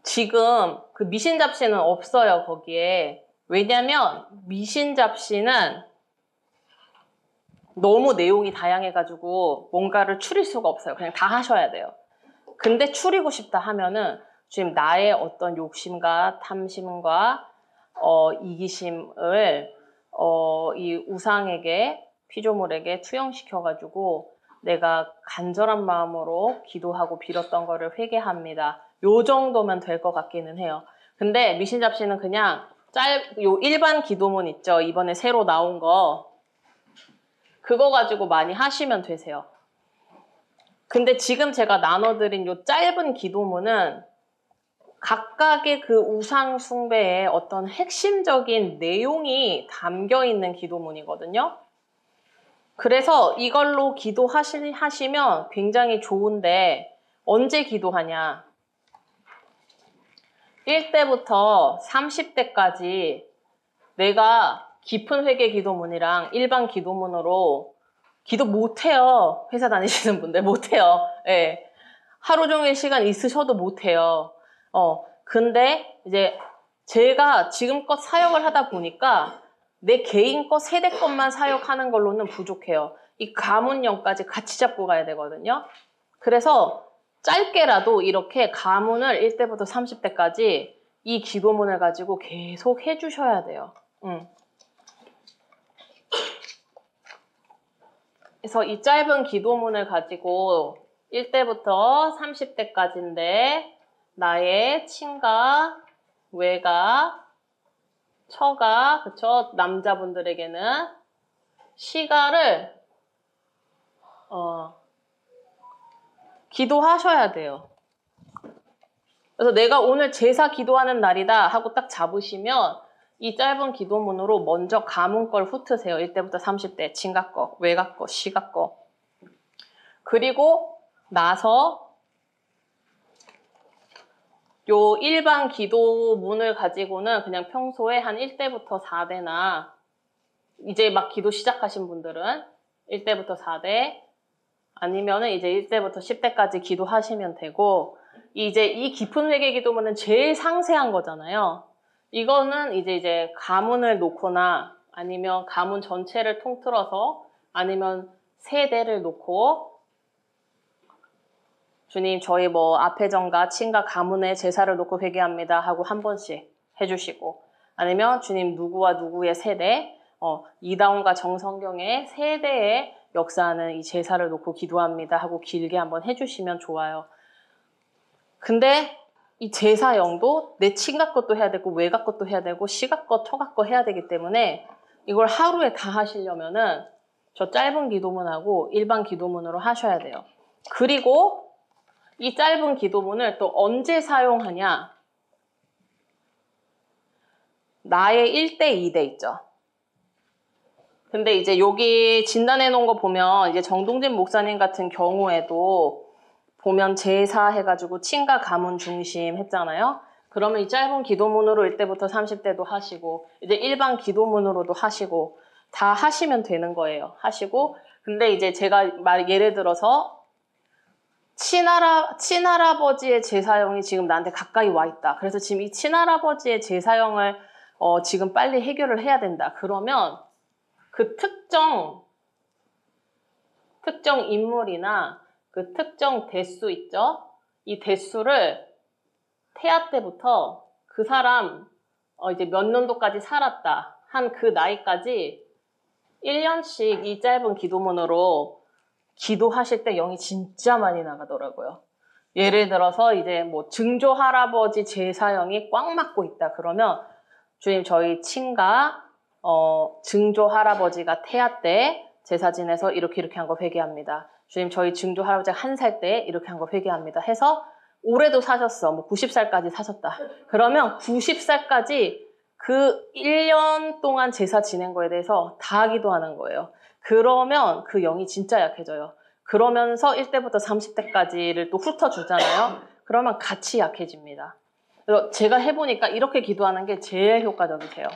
지금 그 미신 잡시는 없어요, 거기에. 왜냐면 미신 잡시는 너무 내용이 다양해가지고 뭔가를 추릴 수가 없어요. 그냥 다 하셔야 돼요. 근데 추리고 싶다 하면은 지금 나의 어떤 욕심과 탐심과 이기심을 이 우상에게 피조물에게 투영시켜가지고 내가 간절한 마음으로 기도하고 빌었던 거를 회개합니다. 요 정도면 될 것 같기는 해요. 근데 미신잡시는 그냥 요 일반 기도문 있죠. 이번에 새로 나온 거. 그거 가지고 많이 하시면 되세요. 근데 지금 제가 나눠드린 요 짧은 기도문은 각각의 그 우상 숭배의 어떤 핵심적인 내용이 담겨 있는 기도문이거든요. 그래서 이걸로 기도하시면 굉장히 좋은데 언제 기도하냐? 1대부터 30대까지 내가 깊은 회개 기도문이랑 일반 기도문으로 기도 못해요. 회사 다니시는 분들 못해요. 예. 하루 종일 시간 있으셔도 못해요. 근데 이제 제가 지금껏 사역을 하다 보니까 내 개인 거 세대 것만 사역하는 걸로는 부족해요. 이 가문령까지 같이 잡고 가야 되거든요. 그래서 짧게라도 이렇게 가문을 1대부터 30대까지 이 기도문을 가지고 계속 해주셔야 돼요. 그래서 이 짧은 기도문을 가지고 1대부터 30대까지인데 나의 친가, 외가, 처가, 그쵸? 남자분들에게는 시가를 기도하셔야 돼요. 그래서 내가 오늘 제사 기도하는 날이다 하고 딱 잡으시면 이 짧은 기도문으로 먼저 가문 걸 훑으세요. 1대부터 30대, 친가 거, 외가 거, 시가 거. 그리고 나서 요 일반 기도문을 가지고는 그냥 평소에 한 1대부터 4대나 이제 막 기도 시작하신 분들은 1대부터 4대 아니면은 이제 1대부터 10대까지 기도하시면 되고 이제 이 깊은 회개 기도문은 제일 상세한 거잖아요. 이거는 이제 가문을 놓거나 아니면 가문 전체를 통틀어서 아니면 세대를 놓고 주님 저희 뭐 앞회전과 친가 가문의 제사를 놓고 회개합니다 하고 한 번씩 해주시고 아니면 주님 누구와 누구의 세대 이다운과 정성경의 세대의 역사하는 이 제사를 놓고 기도합니다 하고 길게 한번 해주시면 좋아요. 근데 이 제사영도 내 친가 것도 해야 되고 외가 것도 해야 되고 시가 것, 처가 것 해야 되기 때문에 이걸 하루에 다 하시려면은 저 짧은 기도문하고 일반 기도문으로 하셔야 돼요. 그리고 이 짧은 기도문을 또 언제 사용하냐? 나의 1대 2대 있죠. 근데 이제 여기 진단해 놓은 거 보면 이제 정동진 목사님 같은 경우에도 보면 제사 해가지고 친가 가문 중심 했잖아요. 그러면 이 짧은 기도문으로 이때부터 30대도 하시고 이제 일반 기도문으로도 하시고 다 하시면 되는 거예요. 하시고 근데 이제 제가 예를 들어서 친할아버지의 제사형이 지금 나한테 가까이 와 있다. 그래서 지금 이 친할아버지의 제사형을 지금 빨리 해결을 해야 된다. 그러면 그 특정 인물이나 그 특정 대수 있죠? 이 대수를 태아 때부터 그 사람 이제 몇 년도까지 살았다 한 그 나이까지 1년씩 이 짧은 기도문으로 기도하실 때 영이 진짜 많이 나가더라고요. 예를 들어서 이제 뭐 증조 할아버지 제사형이 꽉 막고 있다 그러면 주님 저희 친가 증조 할아버지가 태아 때 제사 지내서 이렇게 한 거 회개합니다. 주님 저희 증조 할아버지가 1살 때 이렇게 한 거 회개합니다. 해서 올해도 사셨어. 뭐 90살까지 사셨다. 그러면 90살까지 그 1년 동안 제사 지낸 거에 대해서 다 기도하는 거예요. 그러면 그 영이 진짜 약해져요. 그러면서 1대부터 30대까지를 또 훑어주잖아요. 그러면 같이 약해집니다. 그래서 제가 해보니까 이렇게 기도하는 게 제일 효과적이세요.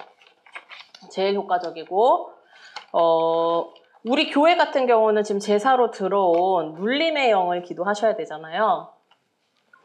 제일 효과적이고 우리 교회 같은 경우는 지금 제사로 들어온 눌림의 영을 기도하셔야 되잖아요.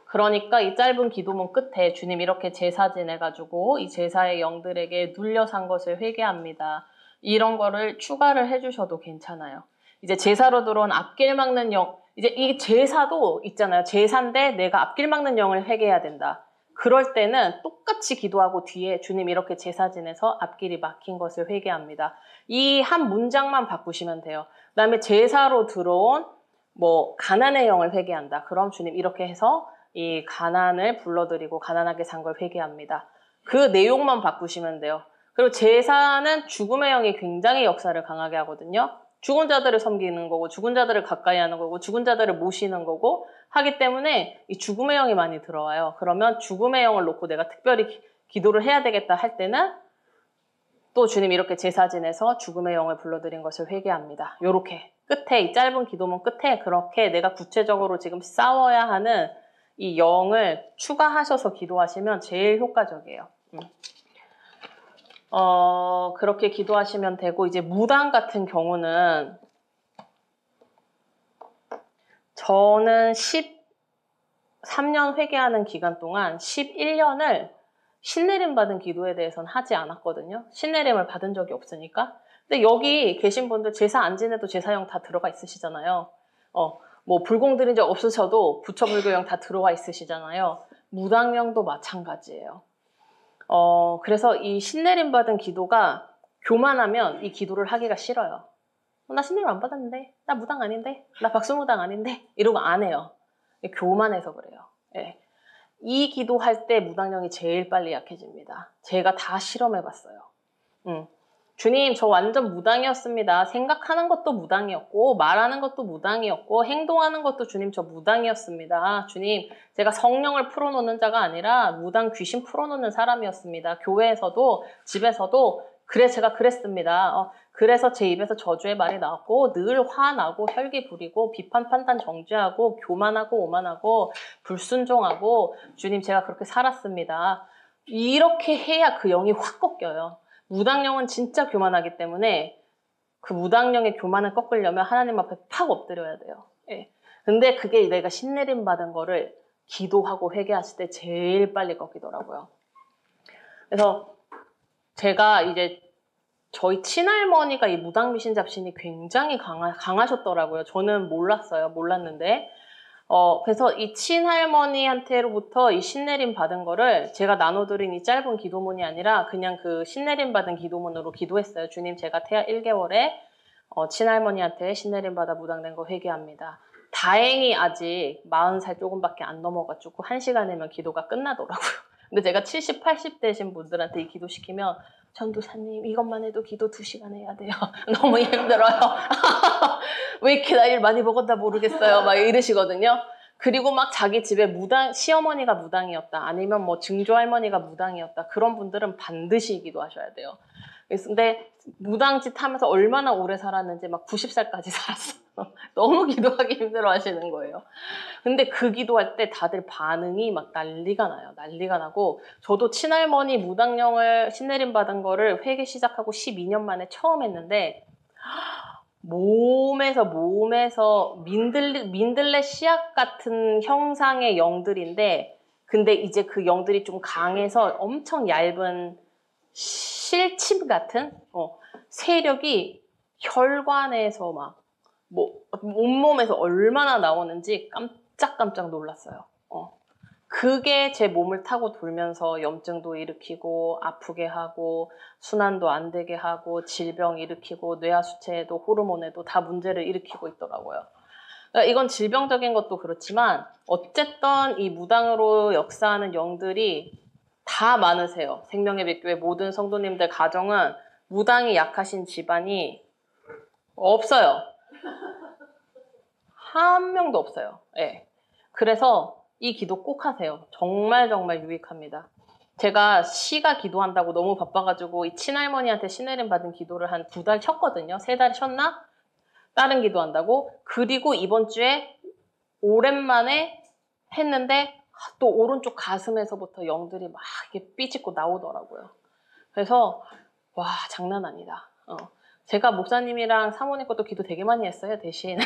그러니까 이 짧은 기도문 끝에 주님 이렇게 제사 지내가지고 이 제사의 영들에게 눌려 산 것을 회개합니다. 이런 거를 추가를 해주셔도 괜찮아요. 이제 제사로 들어온 앞길 막는 영, 이제 이 제사도 있잖아요. 제사인데 내가 앞길 막는 영을 회개해야 된다. 그럴 때는 똑같이 기도하고 뒤에 주님 이렇게 제사 지내서 앞길이 막힌 것을 회개합니다. 이 한 문장만 바꾸시면 돼요. 그 다음에 제사로 들어온 뭐 가난의 영을 회개한다. 그럼 주님 이렇게 해서 이 가난을 불러들이고 가난하게 산 걸 회개합니다. 그 내용만 바꾸시면 돼요. 그리고 제사는 죽음의 영이 굉장히 역사를 강하게 하거든요. 죽은 자들을 섬기는 거고 죽은 자들을 가까이 하는 거고 죽은 자들을 모시는 거고 하기 때문에 이 죽음의 영이 많이 들어와요. 그러면 죽음의 영을 놓고 내가 특별히 기도를 해야 되겠다 할 때는 또 주님 이렇게 제사 지내서 죽음의 영을 불러들인 것을 회개합니다. 요렇게 끝에 이 짧은 기도문 끝에 그렇게 내가 구체적으로 지금 싸워야 하는 이 영을 추가하셔서 기도하시면 제일 효과적이에요. 그렇게 기도하시면 되고 이제 무당 같은 경우는 저는 13년 회개하는 기간 동안 11년을 신내림 받은 기도에 대해서는 하지 않았거든요. 신내림을 받은 적이 없으니까. 근데 여기 계신 분들 제사 안 지내도 제사형 다 들어가 있으시잖아요. 뭐 불공 드린 적 없으셔도 부처불교형 다 들어와 있으시잖아요. 무당명도 마찬가지예요. 그래서 이 신내림 받은 기도가 교만하면 이 기도를 하기가 싫어요. 나 신내림 안 받았는데, 나 무당 아닌데, 나 박수무당 아닌데 이러고 안 해요. 교만해서 그래요. 예. 이 기도할 때 무당령이 제일 빨리 약해집니다. 제가 다 실험해봤어요. 주님 저 완전 무당이었습니다. 생각하는 것도 무당이었고 말하는 것도 무당이었고 행동하는 것도 주님 저 무당이었습니다. 주님 제가 성령을 풀어놓는 자가 아니라 무당 귀신 풀어놓는 사람이었습니다. 교회에서도 집에서도 그래 제가 그랬습니다. 그래서 제 입에서 저주의 말이 나왔고 늘 화나고 혈기 부리고 비판 판단 정죄하고 교만하고 오만하고 불순종하고 주님 제가 그렇게 살았습니다. 이렇게 해야 그 영이 확 꺾여요. 무당령은 진짜 교만하기 때문에 그 무당령의 교만을 꺾으려면 하나님 앞에 팍 엎드려야 돼요. 예. 근데 그게 내가 신내림 받은 거를 기도하고 회개하실 때 제일 빨리 꺾이더라고요. 그래서 제가 이제 저희 친할머니가 이 무당미신 잡신이 굉장히 강하셨더라고요. 저는 몰랐는데 그래서 이 친할머니한테로부터 이 신내림 받은 거를 제가 나눠드린 이 짧은 기도문이 아니라 그냥 그 신내림 받은 기도문으로 기도했어요. 주님 제가 태아 1개월에 친할머니한테 신내림 받아 무당된 거 회개합니다. 다행히 아직 40살 조금밖에 안 넘어가지고 1시간이면 기도가 끝나더라고요. 근데 제가 70, 80 되신 분들한테 이 기도 시키면 전도사님 이것만 해도 기도 2시간 해야 돼요. 너무 힘들어요. 왜 이렇게 나이를 많이 먹었나 모르겠어요. 막 이러시거든요. 그리고 막 자기 집에 시어머니가 무당이었다. 아니면 뭐 증조할머니가 무당이었다. 그런 분들은 반드시 기도하셔야 돼요. 근데 무당짓 하면서 얼마나 오래 살았는지 막 90살까지 살았어. 너무 기도하기 힘들어 하시는 거예요. 근데 그 기도할 때 다들 반응이 막 난리가 나요. 난리가 나고 저도 친할머니 무당령을 신내림 받은 거를 회계 시작하고 12년 만에 처음 했는데 몸에서 민들레 씨앗 같은 형상의 영들인데 근데 이제 그 영들이 좀 강해서 엄청 얇은 실침 같은 세력이 혈관에서 막 온몸에서 얼마나 나오는지 깜짝깜짝 놀랐어요. 그게 제 몸을 타고 돌면서 염증도 일으키고 아프게 하고 순환도 안 되게 하고 질병 일으키고 뇌하수체에도 호르몬에도 다 문제를 일으키고 있더라고요. 그러니까 이건 질병적인 것도 그렇지만 어쨌든 이 무당으로 역사하는 영들이 다 많으세요. 생명의 백교의 모든 성도님들 가정은 무당이 약하신 집안이 없어요. 한 명도 없어요. 네. 그래서 이 기도 꼭 하세요. 정말 정말 유익합니다. 제가 시가 기도한다고 너무 바빠가지고 이 친할머니한테 신내림 받은 기도를 한 2달 쉬었거든요. 3달 쉬었나? 다른 기도한다고. 그리고 이번 주에 오랜만에 했는데 또 오른쪽 가슴에서부터 영들이 막 이렇게 삐짓고 나오더라고요. 그래서 와 장난 아니다. 제가 목사님이랑 사모님 것도 기도 되게 많이 했어요. 대신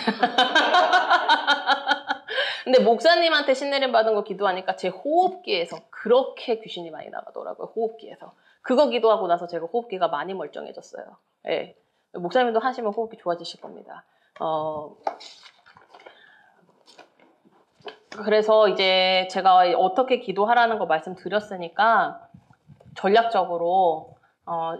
근데 목사님한테 신내림 받은 거 기도하니까 제 호흡기에서 그렇게 귀신이 많이 나가더라고요. 호흡기에서. 그거 기도하고 나서 제가 호흡기가 많이 멀쩡해졌어요. 예. 목사님도 하시면 호흡기 좋아지실 겁니다. 그래서 이제 제가 어떻게 기도하라는 거 말씀드렸으니까 전략적으로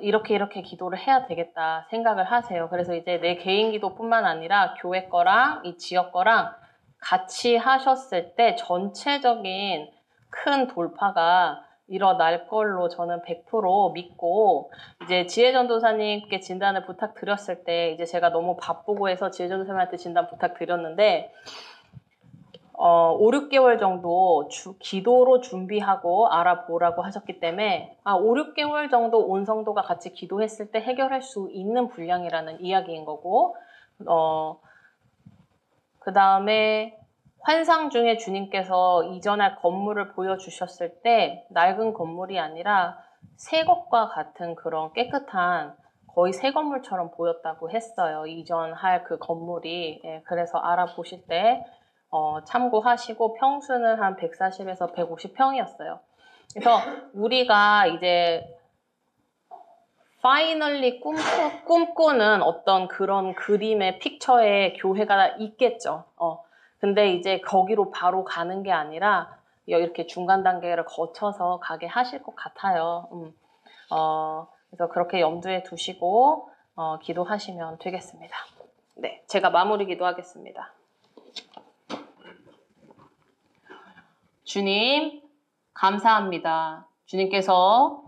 이렇게 기도를 해야 되겠다 생각을 하세요. 그래서 이제 내 개인 기도뿐만 아니라 교회 거랑 이 지역 거랑 같이 하셨을 때 전체적인 큰 돌파가 일어날 걸로 저는 100% 믿고 이제 지혜전도사님께 진단을 부탁드렸을 때 이제 제가 너무 바쁘고 해서 지혜전도사님한테 진단 부탁드렸는데 5, 6개월 정도 기도로 준비하고 알아보라고 하셨기 때문에 5, 6개월 정도 온 성도가 같이 기도했을 때 해결할 수 있는 분량이라는 이야기인 거고 그 다음에 환상 중에 주님께서 이전할 건물을 보여주셨을 때 낡은 건물이 아니라 새 것과 같은 그런 깨끗한 거의 새 건물처럼 보였다고 했어요. 이전할 그 건물이. 예, 그래서 알아보실 때 참고하시고 평수는 한 140에서 150평이었어요. 그래서 우리가 이제 파이널리 꿈꾸는 어떤 그런 그림의 픽처의 교회가 있겠죠. 근데 이제 거기로 바로 가는 게 아니라 이렇게 중간 단계를 거쳐서 가게 하실 것 같아요. 그래서 그렇게 염두에 두시고 기도하시면 되겠습니다. 네, 제가 마무리 기도하겠습니다. 주님, 감사합니다. 주님께서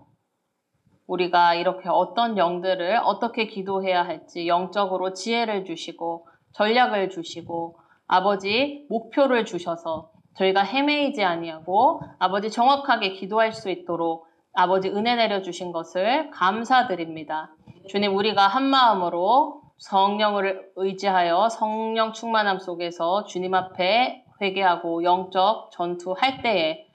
우리가 이렇게 어떤 영들을 어떻게 기도해야 할지 영적으로 지혜를 주시고 전략을 주시고 아버지 목표를 주셔서 저희가 헤매이지 아니하고 아버지 정확하게 기도할 수 있도록 아버지 은혜 내려주신 것을 감사드립니다. 주님, 우리가 한마음으로 성령을 의지하여 성령 충만함 속에서 주님 앞에 회개하고 영적 전투할 때에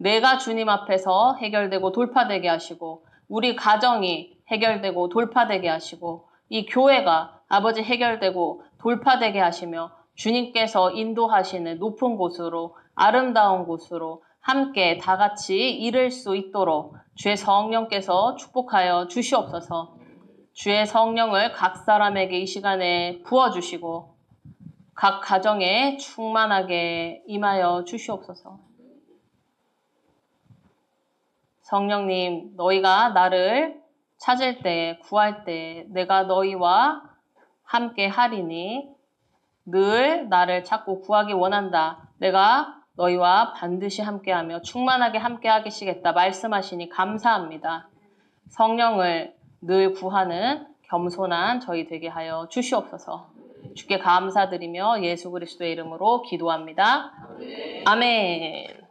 내가 주님 앞에서 해결되고 돌파되게 하시고 우리 가정이 해결되고 돌파되게 하시고 이 교회가 아버지 해결되고 돌파되게 하시며 주님께서 인도하시는 높은 곳으로 아름다운 곳으로 함께 다 같이 이룰 수 있도록 주의 성령께서 축복하여 주시옵소서. 주의 성령을 각 사람에게 이 시간에 부어주시고 각 가정에 충만하게 임하여 주시옵소서. 성령님, 너희가 나를 찾을 때, 구할 때 내가 너희와 함께 하리니 늘 나를 찾고 구하기 원한다. 내가 너희와 반드시 함께하며 충만하게 함께하게 시겠다 말씀하시니 감사합니다. 성령을 늘 구하는 겸손한 저희 되게 하여 주시옵소서. 주께 감사드리며 예수 그리스도의 이름으로 기도합니다. 아멘.